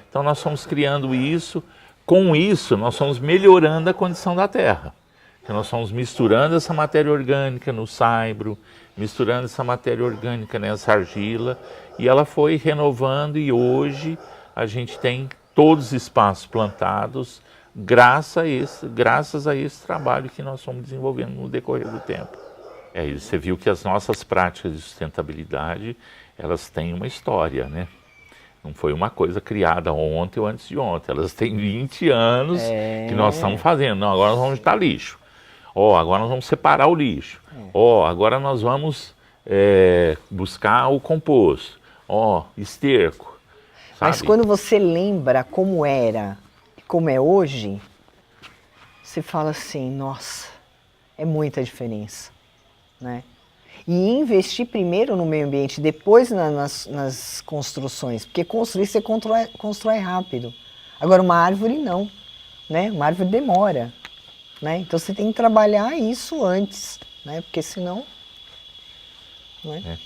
Então nós fomos criando isso, com isso nós fomos melhorando a condição da terra. Então, nós fomos misturando essa matéria orgânica no saibro, misturando essa matéria orgânica nessa argila, e ela foi renovando e hoje a gente tem todos os espaços plantados graças a esse trabalho que nós fomos desenvolvendo no decorrer do tempo. Você viu que as nossas práticas de sustentabilidade, elas têm uma história, né? Não foi uma coisa criada ontem ou antes de ontem. Elas têm 20 anos que nós estamos fazendo. Não, agora nós vamos juntar lixo. Agora nós vamos separar o lixo. Agora nós vamos buscar o composto. Esterco. Sabe? Mas quando você lembra como era e como é hoje, você fala assim, nossa, é muita diferença. Né? E investir primeiro no meio ambiente, depois nas construções, porque construir você constrói rápido. Agora uma árvore não, né? Uma árvore demora, né? Então você tem que trabalhar isso antes, né? Porque senão... Né?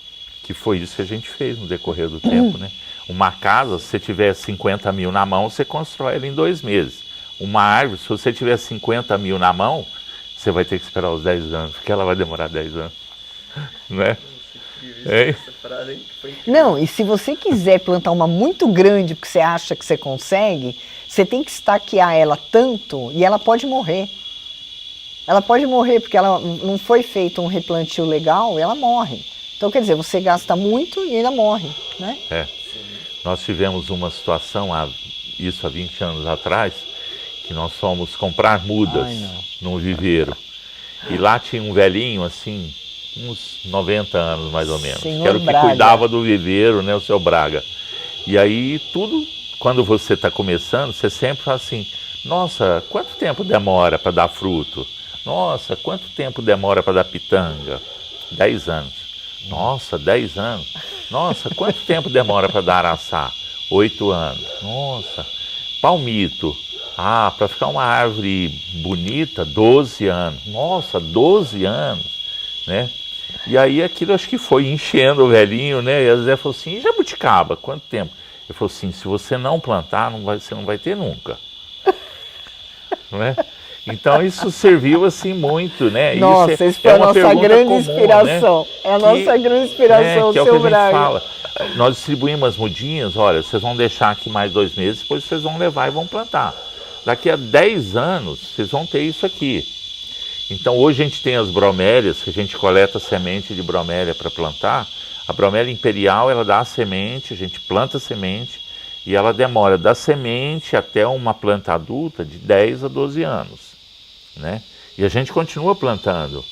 Que foi isso que a gente fez no decorrer do tempo, né? Uma casa, se você tiver 50 mil na mão, você constrói ela em 2 meses. Uma árvore, se você tiver 50 mil na mão, você vai ter que esperar os 10 anos, porque ela vai demorar 10 anos. Né? Não, e se você quiser plantar uma muito grande, porque você acha que você consegue, você tem que estaquear ela tanto e ela pode morrer. Ela pode morrer porque ela não foi feito um replantio legal, ela morre. Então, quer dizer, você gasta muito e ainda morre, né? Nós tivemos uma situação, isso há 20 anos atrás, que nós fomos comprar mudas num viveiro. E lá tinha um velhinho, assim, uns 90 anos mais ou menos, Senhor que era o que Braga. cuidava do viveiro, né, o seu Braga. E aí tudo, quando você está começando, você sempre fala assim, nossa, quanto tempo demora para dar fruto? Nossa, quanto tempo demora para dar pitanga? 10 anos. Nossa, 10 anos. Nossa, quanto tempo demora para dar araçá? 8 anos. Nossa, palmito. Para ficar uma árvore bonita, 12 anos. Nossa, 12 anos, né? E aí aquilo acho que foi enchendo o velhinho, né? E a Zé falou assim, e jabuticaba, quanto tempo? Ele falou assim, se você não plantar, você não vai ter nunca. Né? Então isso serviu assim muito, né? Nossa, isso foi a nossa grande inspiração. Né? É a nossa grande inspiração, que é o seu que a gente Braga. fala. Nós distribuímos as mudinhas, olha, vocês vão deixar aqui mais 2 meses, depois vocês vão levar e vão plantar. Daqui a 10 anos, vocês vão ter isso aqui. Então hoje a gente tem as bromélias, que a gente coleta semente de bromélia para plantar. A bromélia imperial, ela dá a semente, a gente planta a semente, e ela demora da semente até uma planta adulta de 10 a 12 anos. Né? E a gente continua plantando.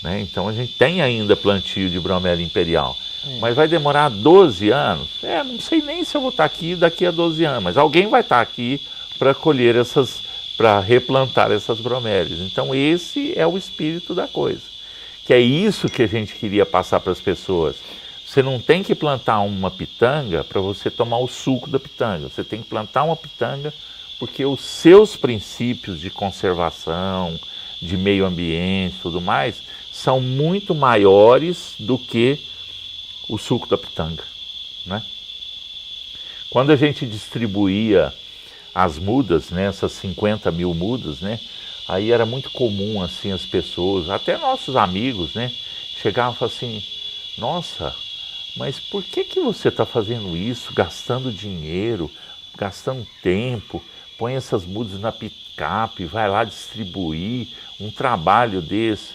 Né? Então a gente tem ainda plantio de bromélia imperial. Mas vai demorar 12 anos? Não sei nem se eu vou estar aqui daqui a 12 anos, mas alguém vai estar aqui para colher para replantar essas bromélias. Então esse é o espírito da coisa. Que é isso que a gente queria passar para as pessoas. Você não tem que plantar uma pitanga para você tomar o suco da pitanga. Você tem que plantar uma pitanga porque os seus princípios de conservação, de meio ambiente e tudo mais, são muito maiores do que o suco da pitanga. Né? Quando a gente distribuía as mudas, né, essas 50 mil mudas, né, aí era muito comum assim as pessoas, até nossos amigos, né, chegavam e falavam assim, nossa, mas por que você está fazendo isso, gastando dinheiro, gastando tempo, põe essas mudas na picape, vai lá distribuir um trabalho desse?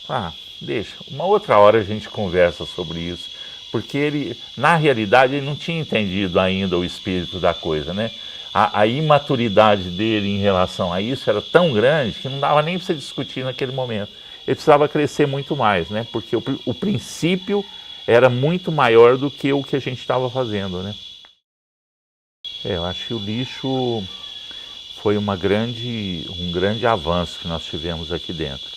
Ah, deixa, uma outra hora a gente conversa sobre isso, porque ele, na realidade, ele não tinha entendido ainda o espírito da coisa, né? A imaturidade dele em relação a isso era tão grande que não dava nem para você discutir naquele momento. Ele precisava crescer muito mais, né? Porque o princípio era muito maior do que o que a gente estava fazendo, né? Eu acho que o lixo foi um grande avanço que nós tivemos aqui dentro.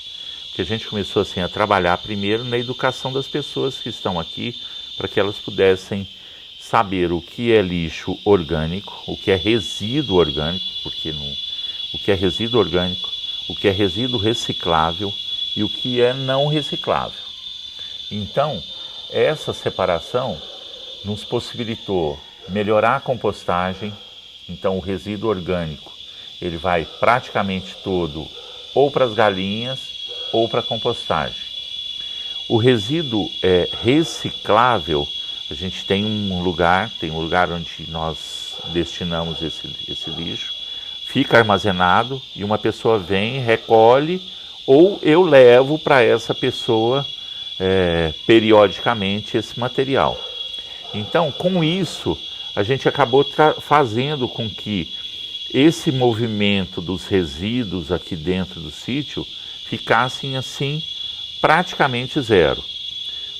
Porque a gente começou assim a trabalhar primeiro na educação das pessoas que estão aqui, para que elas pudessem saber o que é lixo orgânico, o que é resíduo orgânico, porque não, o que é resíduo orgânico, o que é resíduo reciclável e o que é não reciclável. Então, essa separação nos possibilitou melhorar a compostagem. Então, o resíduo orgânico ele vai praticamente todo ou para as galinhas ou para a compostagem. O resíduo reciclável, a gente tem um lugar onde nós destinamos esse lixo, fica armazenado e uma pessoa vem, recolhe, ou eu levo para essa pessoa periodicamente esse material. Então, com isso, a gente acabou fazendo com que esse movimento dos resíduos aqui dentro do sítio ficassem assim praticamente zero.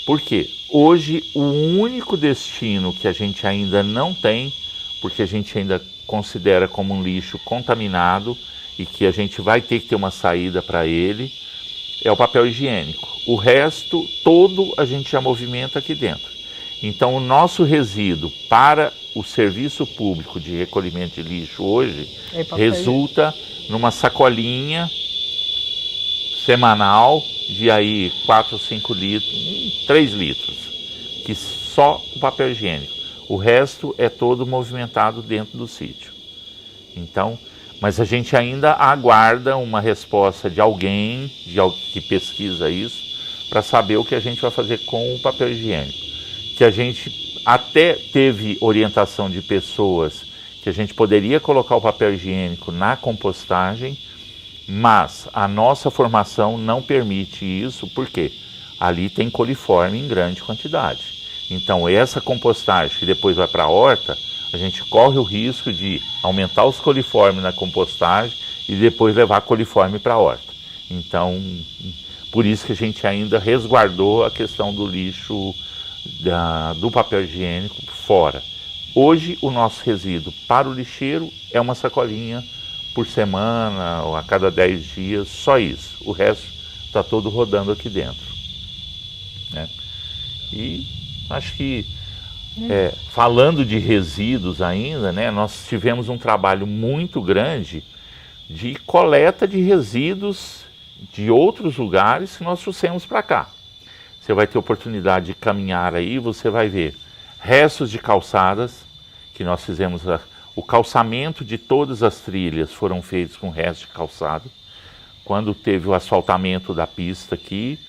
Por quê? Hoje o único destino que a gente ainda não tem, porque a gente ainda considera como um lixo contaminado e que a gente vai ter que ter uma saída para ele, é o papel higiênico. O resto todo a gente já movimenta aqui dentro. Então o nosso resíduo para o serviço público de recolhimento de lixo hoje resulta numa sacolinha semanal de aí 4 ou 5 litros, 3 litros, que só o papel higiênico. O resto é todo movimentado dentro do sítio. Então, mas a gente ainda aguarda uma resposta de alguém que pesquisa isso, para saber o que a gente vai fazer com o papel higiênico. Que a gente até teve orientação de pessoas que a gente poderia colocar o papel higiênico na compostagem, mas a nossa formação não permite isso, porque ali tem coliforme em grande quantidade. Então essa compostagem que depois vai para a horta, a gente corre o risco de aumentar os coliformes na compostagem e depois levar coliforme para a horta. Então, por isso que a gente ainda resguardou a questão do lixo do papel higiênico fora. Hoje o nosso resíduo para o lixeiro é uma sacolinha por semana ou a cada 10 dias, só isso. O resto está todo rodando aqui dentro, né? E acho que falando de resíduos ainda, né, nós tivemos um trabalho muito grande de coleta de resíduos de outros lugares que nós trouxemos para cá. Você vai ter oportunidade de caminhar aí, você vai ver restos de calçadas, que nós fizemos, o calçamento de todas as trilhas foram feitos com restos de calçada. Quando teve o asfaltamento da pista aqui,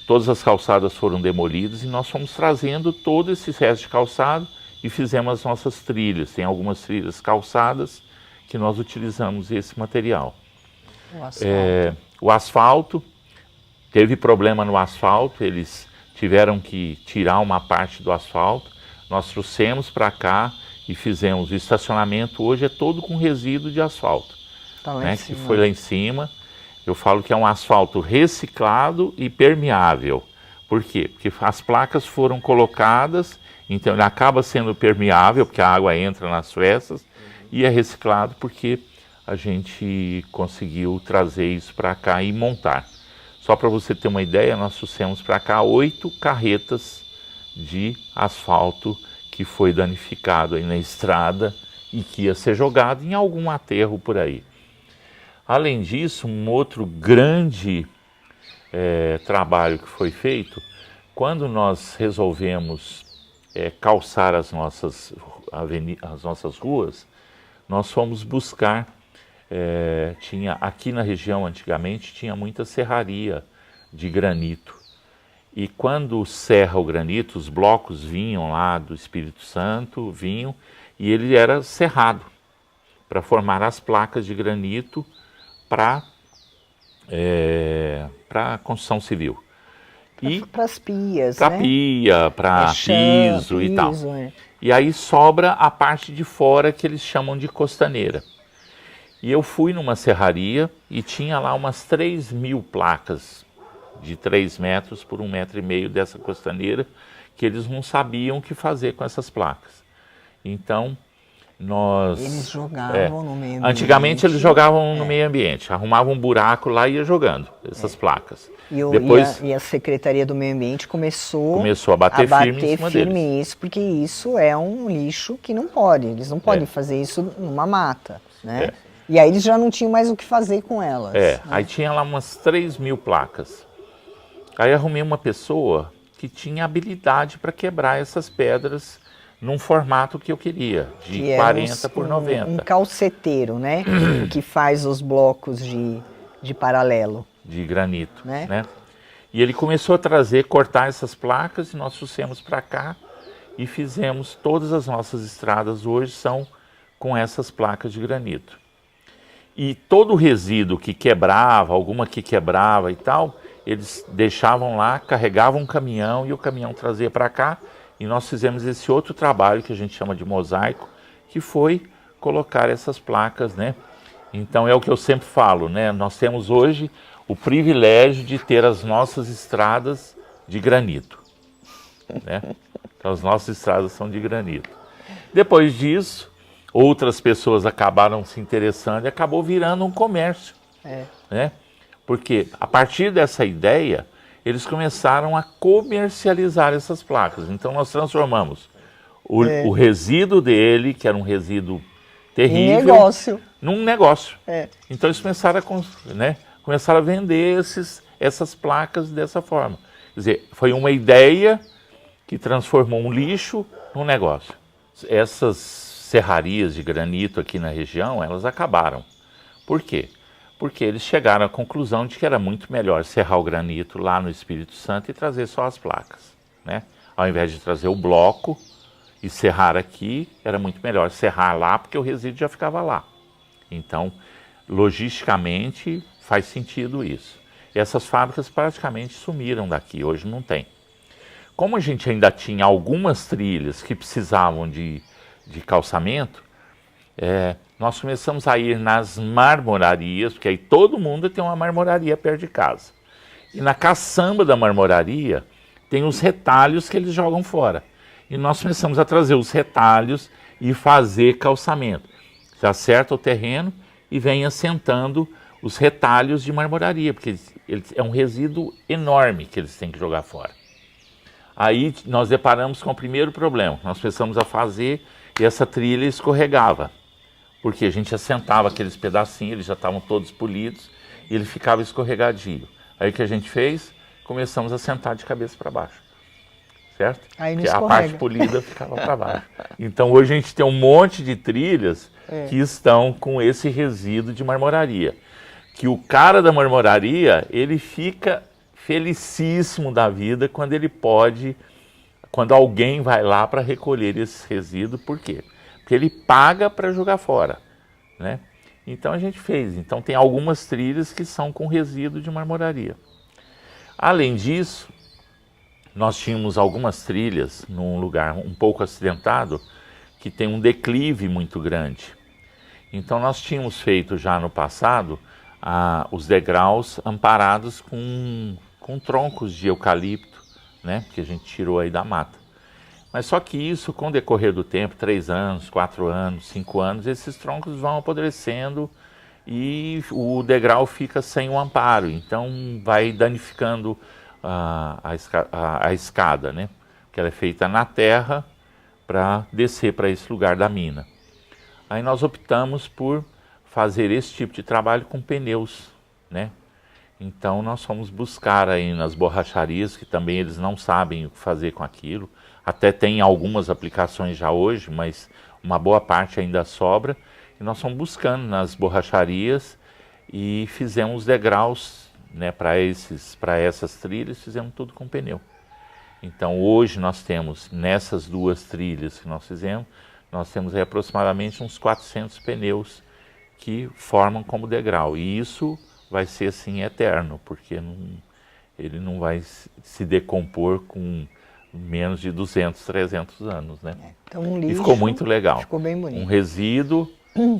todas as calçadas foram demolidas e nós fomos trazendo todos esses restos de calçado e fizemos as nossas trilhas. Tem algumas trilhas calçadas que nós utilizamos esse material. O asfalto, teve problema no asfalto, eles tiveram que tirar uma parte do asfalto, nós trouxemos para cá e fizemos. O estacionamento hoje é todo com resíduo de asfalto, né, que foi lá em cima. Eu falo que é um asfalto reciclado e permeável. Por quê? Porque as placas foram colocadas, então ele acaba sendo permeável, porque a água entra nas frestas, e é reciclado porque a gente conseguiu trazer isso para cá e montar. Só para você ter uma ideia, nós trouxemos para cá 8 carretas de asfalto que foi danificado aí na estrada e que ia ser jogado em algum aterro por aí. Além disso, um outro grande trabalho que foi feito, quando nós resolvemos calçar as nossas ruas, nós fomos buscar, aqui na região antigamente tinha muita serraria de granito, E quando serra o granito, os blocos vinham lá do Espírito Santo, vinham, e ele era serrado para formar as placas de granito para a construção civil. E para as pias, para né? pia, para piso e tal. E aí sobra a parte de fora que eles chamam de costaneira. E eu fui numa serraria e tinha lá umas 3.000 placas de 3 metros por 1,5 metro dessa costaneira, que eles não sabiam o que fazer com essas placas. Então, eles jogavam no meio ambiente. Antigamente eles jogavam no meio ambiente, arrumavam um buraco lá e ia jogando essas placas. E a Secretaria do Meio Ambiente começou a bater firme em cima deles. Nisso, porque isso é um lixo que não pode, eles não podem fazer isso numa mata, né? E aí eles já não tinham mais o que fazer com elas. Né? Aí tinha lá umas 3.000 placas. Aí arrumei uma pessoa que tinha habilidade para quebrar essas pedras num formato que eu queria, de 40 por 90. Um calceteiro, né? Que faz os blocos de paralelo. De granito, né? E ele começou a cortar essas placas e nós trouxemos para cá e fizemos todas as nossas estradas hoje são com essas placas de granito. E todo o resíduo que quebrava, alguma que quebrava e tal, eles deixavam lá, carregavam um caminhão e o caminhão trazia para cá. E nós fizemos esse outro trabalho que a gente chama de mosaico, que foi colocar essas placas, né? Então é o que eu sempre falo, né? Nós temos hoje o privilégio de ter as nossas estradas de granito, né? Então as nossas estradas são de granito. Depois disso, outras pessoas acabaram se interessando e acabou virando um comércio, né? Porque a partir dessa ideia, eles começaram a comercializar essas placas. Então nós transformamos o resíduo dele, que era um resíduo terrível, num negócio. Então eles começaram a vender essas placas dessa forma. Quer dizer, foi uma ideia que transformou um lixo num negócio. Essas serrarias de granito aqui na região, elas acabaram. Por quê? Porque eles chegaram à conclusão de que era muito melhor serrar o granito lá no Espírito Santo e trazer só as placas, né? Ao invés de trazer o bloco e serrar aqui, era muito melhor serrar lá, porque o resíduo já ficava lá. Então, logisticamente, faz sentido isso. E essas fábricas praticamente sumiram daqui, hoje não tem. Como a gente ainda tinha algumas trilhas que precisavam de calçamento, nós começamos a ir nas marmorarias, porque aí todo mundo tem uma marmoraria perto de casa. E na caçamba da marmoraria tem os retalhos que eles jogam fora. E nós começamos a trazer os retalhos e fazer calçamento. Você acerta o terreno e vem assentando os retalhos de marmoraria, porque é um resíduo enorme que eles têm que jogar fora. Aí nós deparamos com o primeiro problema. Nós começamos a fazer e essa trilha escorregava. Porque a gente assentava aqueles pedacinhos, eles já estavam todos polidos, e ele ficava escorregadio. Aí o que a gente fez? Começamos a sentar de cabeça para baixo. Certo? Porque a parte polida ficava para baixo. Então hoje a gente tem um monte de trilhas que estão com esse resíduo de marmoraria. Que o cara da marmoraria, ele fica felicíssimo da vida quando ele pode, quando alguém vai lá para recolher esse resíduo. Por quê? Porque ele paga para jogar fora, né? Então a gente fez. Então tem algumas trilhas que são com resíduo de marmoraria. Além disso, nós tínhamos algumas trilhas num lugar um pouco acidentado que tem um declive muito grande. Então nós tínhamos feito já no passado os degraus amparados com troncos de eucalipto, né? Que a gente tirou aí da mata. Mas só que isso, com o decorrer do tempo, 3 anos, 4 anos, 5 anos, esses troncos vão apodrecendo e o degrau fica sem o amparo. Então vai danificando a escada, né? Que ela é feita na terra para descer para esse lugar da mina. Aí nós optamos por fazer esse tipo de trabalho com pneus, né? Então nós fomos buscar aí nas borracharias, que também eles não sabem o que fazer com aquilo. Até tem algumas aplicações já hoje, mas uma boa parte ainda sobra. E nós fomos buscando nas borracharias e fizemos degraus né, para essas trilhas, fizemos tudo com pneu. Então hoje nós temos, nessas 2 trilhas que nós fizemos, nós temos aí aproximadamente uns 400 pneus que formam como degrau. E isso vai ser assim eterno, porque ele não vai se decompor com menos de 200, 300 anos, né? Então, um lixo, e ficou muito legal. Ficou bem bonito. Um resíduo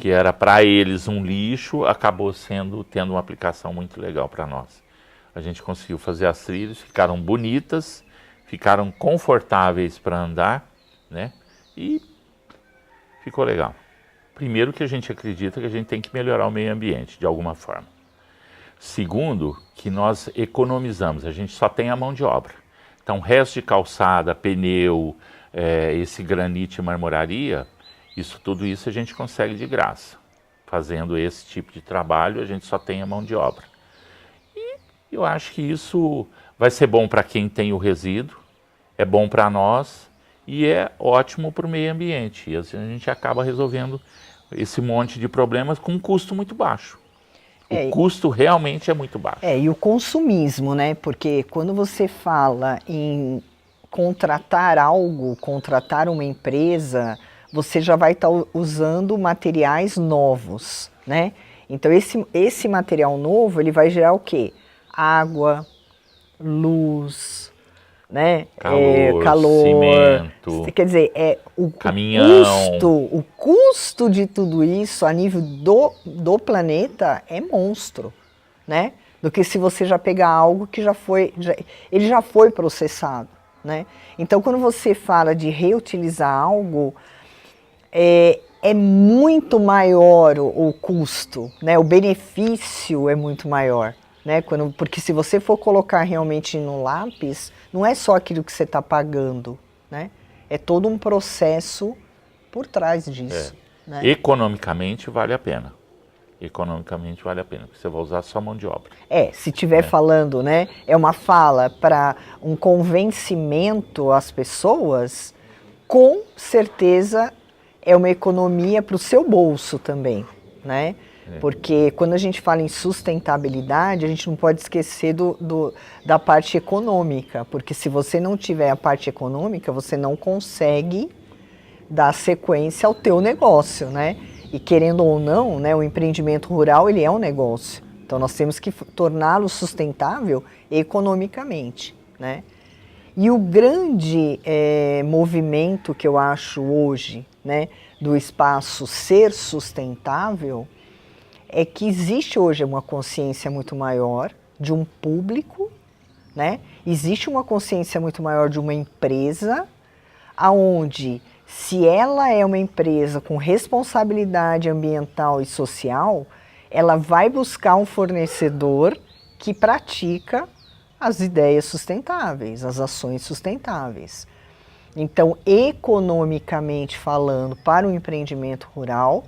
que era para eles um lixo, acabou tendo uma aplicação muito legal para nós. A gente conseguiu fazer as trilhas, ficaram bonitas, ficaram confortáveis para andar, né? E ficou legal. Primeiro que a gente acredita que a gente tem que melhorar o meio ambiente, de alguma forma. Segundo, que nós economizamos, a gente só tem a mão de obra. Então, resto de calçada, pneu, esse granite e marmoraria, tudo isso a gente consegue de graça. Fazendo esse tipo de trabalho, a gente só tem a mão de obra. E eu acho que isso vai ser bom para quem tem o resíduo, é bom para nós e é ótimo para o meio ambiente. E assim a gente acaba resolvendo esse monte de problemas com um custo muito baixo. O custo realmente é muito baixo. E o consumismo, né? Porque quando você fala em contratar algo, contratar uma empresa, você já vai estar usando materiais novos, né? Então esse material novo, ele vai gerar o quê? Água, luz, né? Calor, cimento, quer dizer, caminhão. O custo de tudo isso a nível do planeta é monstro, né? Do que se você já pegar algo que ele já foi processado, né? Então, quando você fala de reutilizar algo, é muito maior o custo, né? O benefício é muito maior. Né? Porque se você for colocar realmente no lápis, não é só aquilo que você está pagando, né? É todo um processo por trás disso. Né? Economicamente vale a pena. Economicamente vale a pena, porque você vai usar só mão de obra. Se estiver falando, né? É uma fala para um convencimento às pessoas, com certeza é uma economia para o seu bolso também, né? Porque quando a gente fala em sustentabilidade, a gente não pode esquecer da parte econômica, porque se você não tiver a parte econômica, você não consegue dar sequência ao teu negócio, né? E querendo ou não, né, o empreendimento rural, ele é um negócio. Então nós temos que torná-lo sustentável economicamente, né? E o grande movimento que eu acho hoje, né, do espaço ser sustentável, é que existe hoje uma consciência muito maior de um público, né? Existe uma consciência muito maior de uma empresa, aonde se ela é uma empresa com responsabilidade ambiental e social, ela vai buscar um fornecedor que pratica as ideias sustentáveis, as ações sustentáveis. Então, economicamente falando, para o empreendimento rural,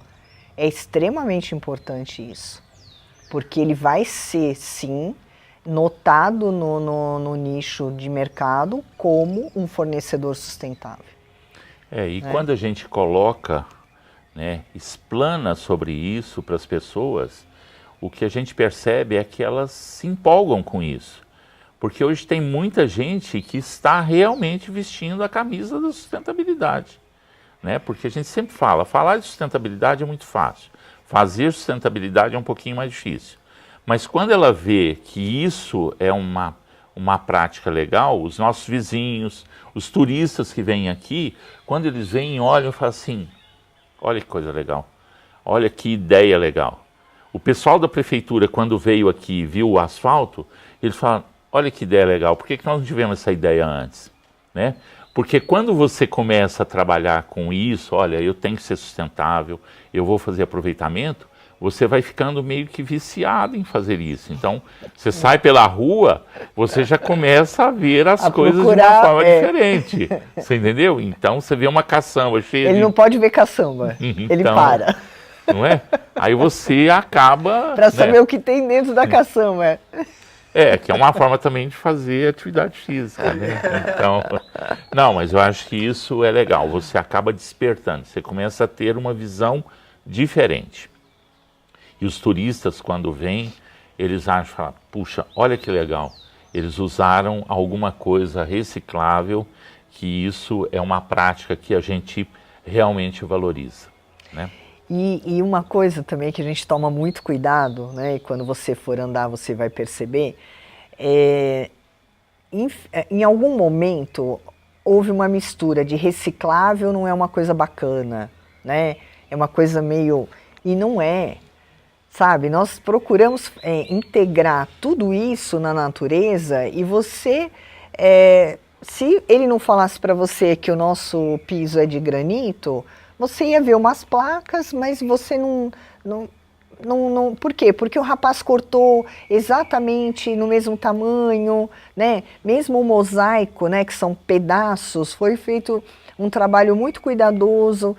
é extremamente importante isso, porque ele vai ser, sim, notado no nicho de mercado como um fornecedor sustentável. Quando a gente coloca, né, explana sobre isso para as pessoas, o que a gente percebe é que elas se empolgam com isso. Porque hoje tem muita gente que está realmente vestindo a camisa da sustentabilidade. Né? Porque a gente sempre falar de sustentabilidade é muito fácil, fazer sustentabilidade é um pouquinho mais difícil. Mas quando ela vê que isso é uma prática legal, os nossos vizinhos, os turistas que vêm aqui, quando eles vêm, olham e falam assim, olha que coisa legal, olha que ideia legal. O pessoal da prefeitura, quando veio aqui e viu o asfalto, eles falam, olha que ideia legal, por que nós não tivemos essa ideia antes? Né? Porque quando você começa a trabalhar com isso, olha, eu tenho que ser sustentável, eu vou fazer aproveitamento, você vai ficando meio que viciado em fazer isso. Então, você sai pela rua, você já começa a ver as coisas de uma forma diferente. Você entendeu? Então, você vê uma caçamba cheia Ele não pode ver caçamba, ele para. Não é? Aí você acaba... Para saber o que tem dentro da caçamba. Que é uma forma também de fazer atividade física, né? Então, não, mas eu acho que isso é legal, você acaba despertando, você começa a ter uma visão diferente. E os turistas, quando vêm, eles acham, puxa, olha que legal, eles usaram alguma coisa reciclável, que isso é uma prática que a gente realmente valoriza, né? E uma coisa também que a gente toma muito cuidado, né, e quando você for andar você vai perceber, em algum momento houve uma mistura de reciclável, não é uma coisa bacana, né? É uma coisa meio... E não é, sabe? Nós procuramos integrar tudo isso na natureza e você... se ele não falasse para você que o nosso piso é de granito, você ia ver umas placas, mas você não... Por quê? Porque o rapaz cortou exatamente no mesmo tamanho, né? Mesmo o mosaico, né, que são pedaços, foi feito um trabalho muito cuidadoso.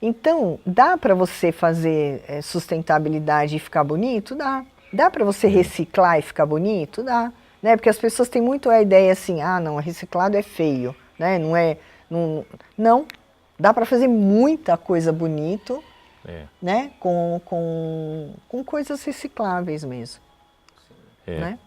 Então, dá para você fazer sustentabilidade e ficar bonito? Dá. Dá para você reciclar e ficar bonito? Dá. Né? Porque as pessoas têm muito a ideia assim, ah, não, reciclado é feio, né? Não. Dá para fazer muita coisa bonita, né? Com coisas recicláveis mesmo. Né?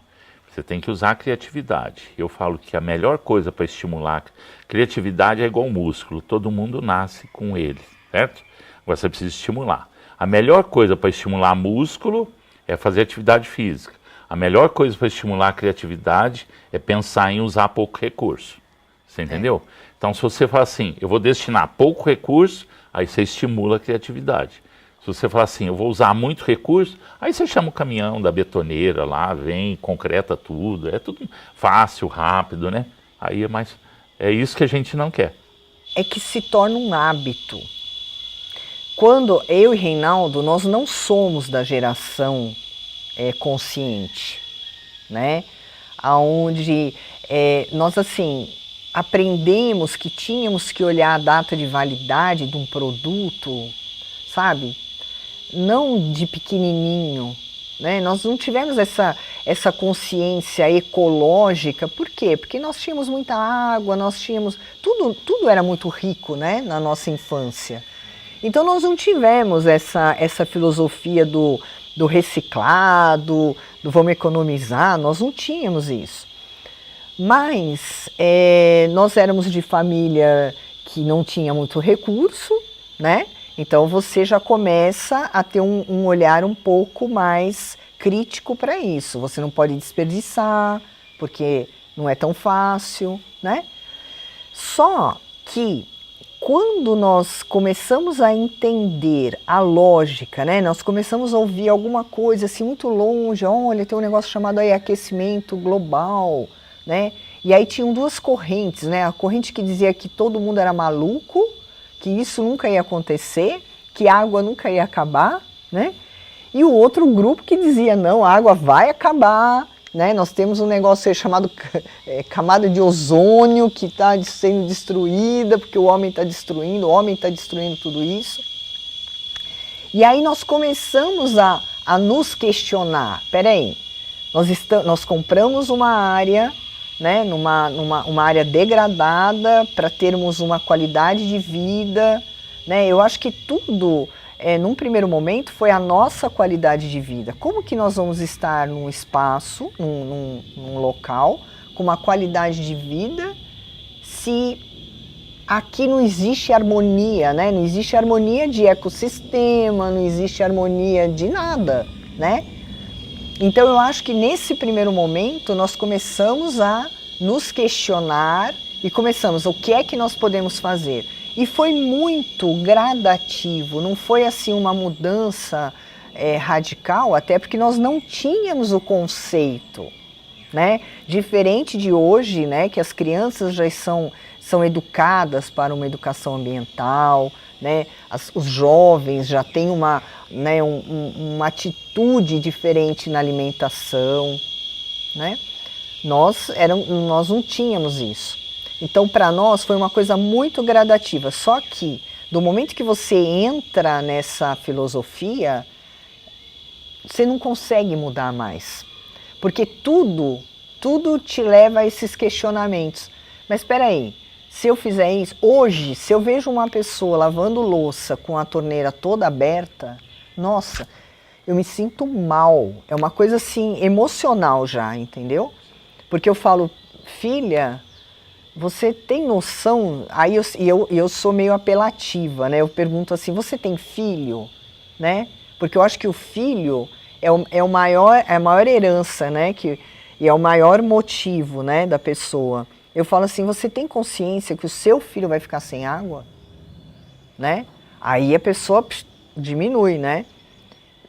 Você tem que usar a criatividade. Eu falo que a melhor coisa para estimular criatividade é igual músculo, todo mundo nasce com ele, certo? Agora você precisa estimular. A melhor coisa para estimular músculo é fazer atividade física. A melhor coisa para estimular a criatividade é pensar em usar pouco recurso. Você entendeu? Então, se você fala assim, eu vou destinar pouco recurso, aí você estimula a criatividade. Se você falar assim, eu vou usar muito recurso, aí você chama o caminhão da betoneira lá, vem, concreta tudo, é tudo fácil, rápido, né? Aí é isso que a gente não quer. É que se torna um hábito. Quando eu e Reinaldo, nós não somos da geração consciente, né? Aonde nós assim aprendemos que tínhamos que olhar a data de validade de um produto, sabe? Não de pequenininho, né? Nós não tivemos essa consciência ecológica. Por quê? Porque nós tínhamos muita água, nós tínhamos... Tudo era muito rico, né? Na nossa infância. Então nós não tivemos essa filosofia do reciclado, do vamos economizar, nós não tínhamos isso. Mas nós éramos de família que não tinha muito recurso, né? Então você já começa a ter um olhar um pouco mais crítico para isso. Você não pode desperdiçar, porque não é tão fácil, né? Só que quando nós começamos a entender a lógica, né? Nós começamos a ouvir alguma coisa assim muito longe, olha, tem um negócio chamado aí aquecimento global, né? E aí tinham duas correntes, né? A corrente que dizia que todo mundo era maluco, que isso nunca ia acontecer, que a água nunca ia acabar, né? E o outro grupo que dizia, não, a água vai acabar, né? Nós temos um negócio aí chamado camada de ozônio que está sendo destruída, porque o homem está destruindo tudo isso. E aí nós começamos a nos questionar, peraí, nós compramos uma área, né, uma área degradada para termos uma qualidade de vida, né? Eu acho que tudo, num primeiro momento, foi a nossa qualidade de vida. Como que nós vamos estar num espaço, num local, com uma qualidade de vida, se aqui não existe harmonia, né? Não existe harmonia de ecossistema, não existe harmonia de nada, né? Então eu acho que nesse primeiro momento nós começamos a nos questionar e começamos, o que é que nós podemos fazer? E foi muito gradativo, não foi assim uma mudança radical, até porque nós não tínhamos o conceito, né? Diferente de hoje, né, que as crianças já são educadas para uma educação ambiental, né? Os jovens já têm uma atitude diferente na alimentação, né? Nós não tínhamos isso. Então, para nós foi uma coisa muito gradativa. Só que, do momento que você entra nessa filosofia, você não consegue mudar mais. Porque tudo te leva a esses questionamentos. Mas espera aí, se eu fizer isso, hoje, se eu vejo uma pessoa lavando louça com a torneira toda aberta, nossa, eu me sinto mal. É uma coisa assim, emocional já, entendeu? Porque eu falo, filha, você tem noção? Aí eu sou meio apelativa, né? Eu pergunto assim, você tem filho? Né? Porque eu acho que o filho é a maior herança, né? E é o maior motivo, né, da pessoa. Eu falo assim, você tem consciência que o seu filho vai ficar sem água? Né? Aí a pessoa diminui, né?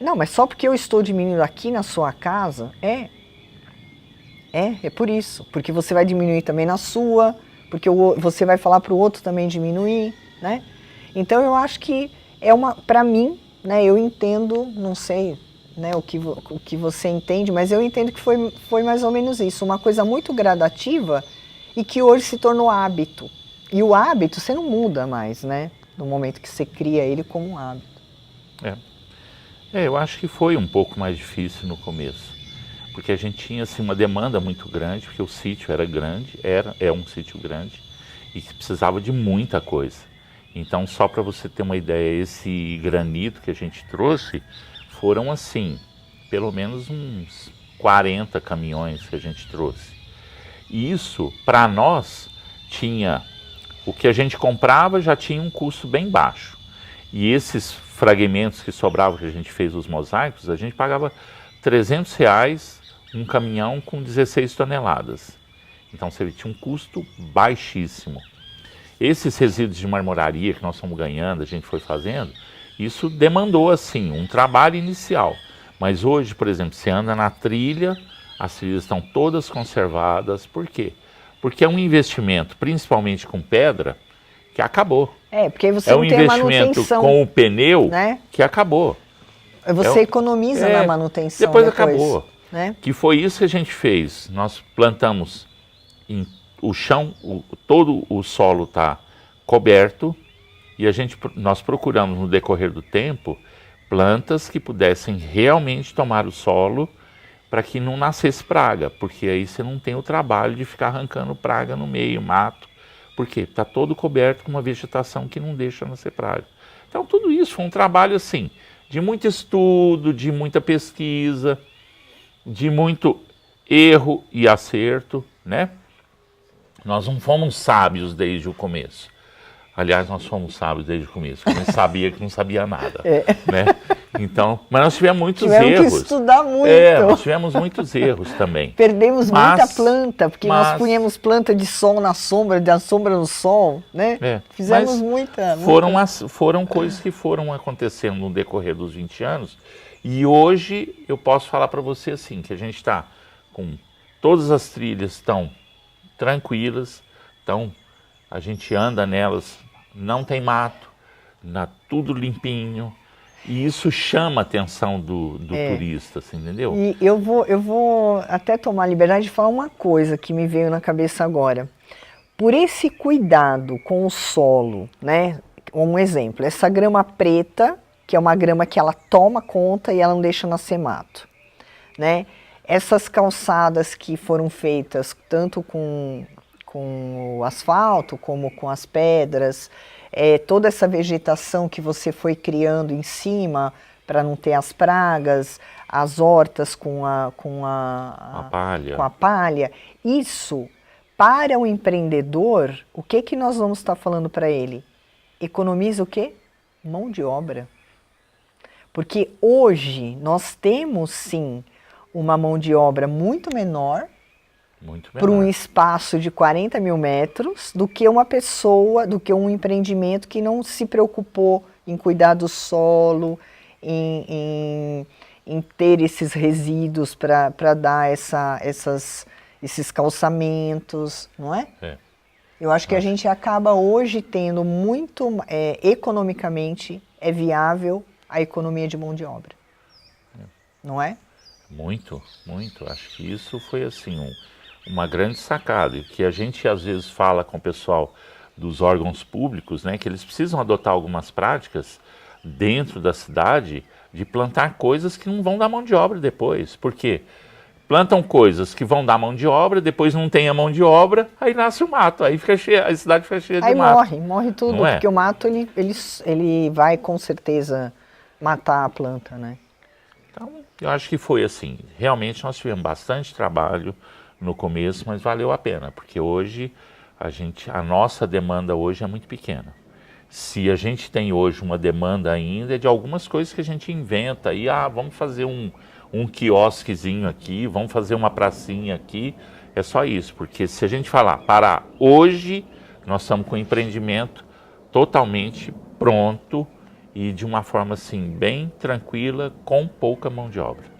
Não, mas só porque eu estou diminuindo aqui na sua casa, é por isso. Porque você vai diminuir também na sua, porque você vai falar para o outro também diminuir, né? Então eu acho que para mim, né, eu entendo, não sei, né, o que você entende, mas eu entendo que foi mais ou menos isso, uma coisa muito gradativa e que hoje se tornou hábito. E o hábito você não muda mais, né? No momento que você cria ele como um hábito. Eu acho que foi um pouco mais difícil no começo, porque a gente tinha assim, uma demanda muito grande, porque o sítio era grande, é um sítio grande, e que precisava de muita coisa. Então, só para você ter uma ideia, esse granito que a gente trouxe, foram assim, pelo menos uns 40 caminhões que a gente trouxe. E isso, para nós, tinha, o que a gente comprava já tinha um custo bem baixo. E esses fragmentos que sobravam, que a gente fez os mosaicos, a gente pagava R$300 um caminhão com 16 toneladas. Então você tinha um custo baixíssimo. Esses resíduos de marmoraria que nós fomos ganhando, a gente foi fazendo, isso demandou assim um trabalho inicial. Mas hoje, por exemplo, você anda na trilha, as trilhas estão todas conservadas. Por quê? Porque é um investimento, principalmente com pedra, que acabou. Porque aí você não tem a manutenção. É um investimento com o pneu, né, que acabou. Você economiza na manutenção. Depois acabou. Né? Que foi isso que a gente fez. Nós plantamos o chão, todo o solo está coberto, e nós procuramos no decorrer do tempo plantas que pudessem realmente tomar o solo para que não nascesse praga, porque aí você não tem o trabalho de ficar arrancando praga no meio, mato. Por quê? Está todo coberto com uma vegetação que não deixa nascer praga. Então tudo isso foi um trabalho assim, de muito estudo, de muita pesquisa, de muito erro e acerto, né? Nós não fomos sábios desde o começo. Aliás, nós fomos sábios desde o começo, porque não sabia que não sabia nada, né? Então, mas nós tivemos muitos erros. Tivemos que estudar muito. Nós tivemos muitos erros também. Perdemos muita planta, porque nós punhamos planta de sol na sombra, da sombra no sol, né? Fizemos muita. Foram coisas que foram acontecendo no decorrer dos 20 anos. E hoje eu posso falar para você assim, que a gente está com todas as trilhas estão tranquilas, a gente anda nelas, não tem mato, tudo limpinho, e isso chama a atenção do turista, assim, entendeu? E eu vou até tomar a liberdade de falar uma coisa que me veio na cabeça agora. Por esse cuidado com o solo, né? Um exemplo, essa grama preta, que é uma grama que ela toma conta e ela não deixa nascer mato, né? Essas calçadas que foram feitas tanto com o asfalto como com as pedras, toda essa vegetação que você foi criando em cima para não ter as pragas, as hortas com a palha, isso, para o empreendedor, o que nós vamos estar falando para ele? Economiza o quê? Mão de obra. Porque hoje nós temos sim uma mão de obra muito menor para um espaço de 40 mil metros do que uma pessoa, do que um empreendimento que não se preocupou em cuidar do solo, em ter esses resíduos para dar esses calçamentos, não é? Eu acho que a gente acaba hoje tendo muito, economicamente, é viável a economia de mão de obra, não é? Muito, muito. Acho que isso foi assim uma grande sacada, e que a gente às vezes fala com o pessoal dos órgãos públicos, né, que eles precisam adotar algumas práticas dentro da cidade de plantar coisas que não vão dar mão de obra depois. Por quê? Plantam coisas que vão dar mão de obra, depois não tem a mão de obra, aí nasce o mato, aí fica cheia, a cidade fica cheia de mato. Aí morre tudo, porque o mato ele vai com certeza matar a planta, né? Então, eu acho que foi assim. Realmente nós tivemos bastante trabalho no começo, mas valeu a pena, porque hoje a nossa demanda hoje é muito pequena. Se a gente tem hoje uma demanda ainda é de algumas coisas que a gente inventa, e vamos fazer um quiosquezinho aqui, vamos fazer uma pracinha aqui, é só isso, porque se a gente falar para hoje, nós estamos com o empreendimento totalmente pronto e de uma forma assim bem tranquila, com pouca mão de obra.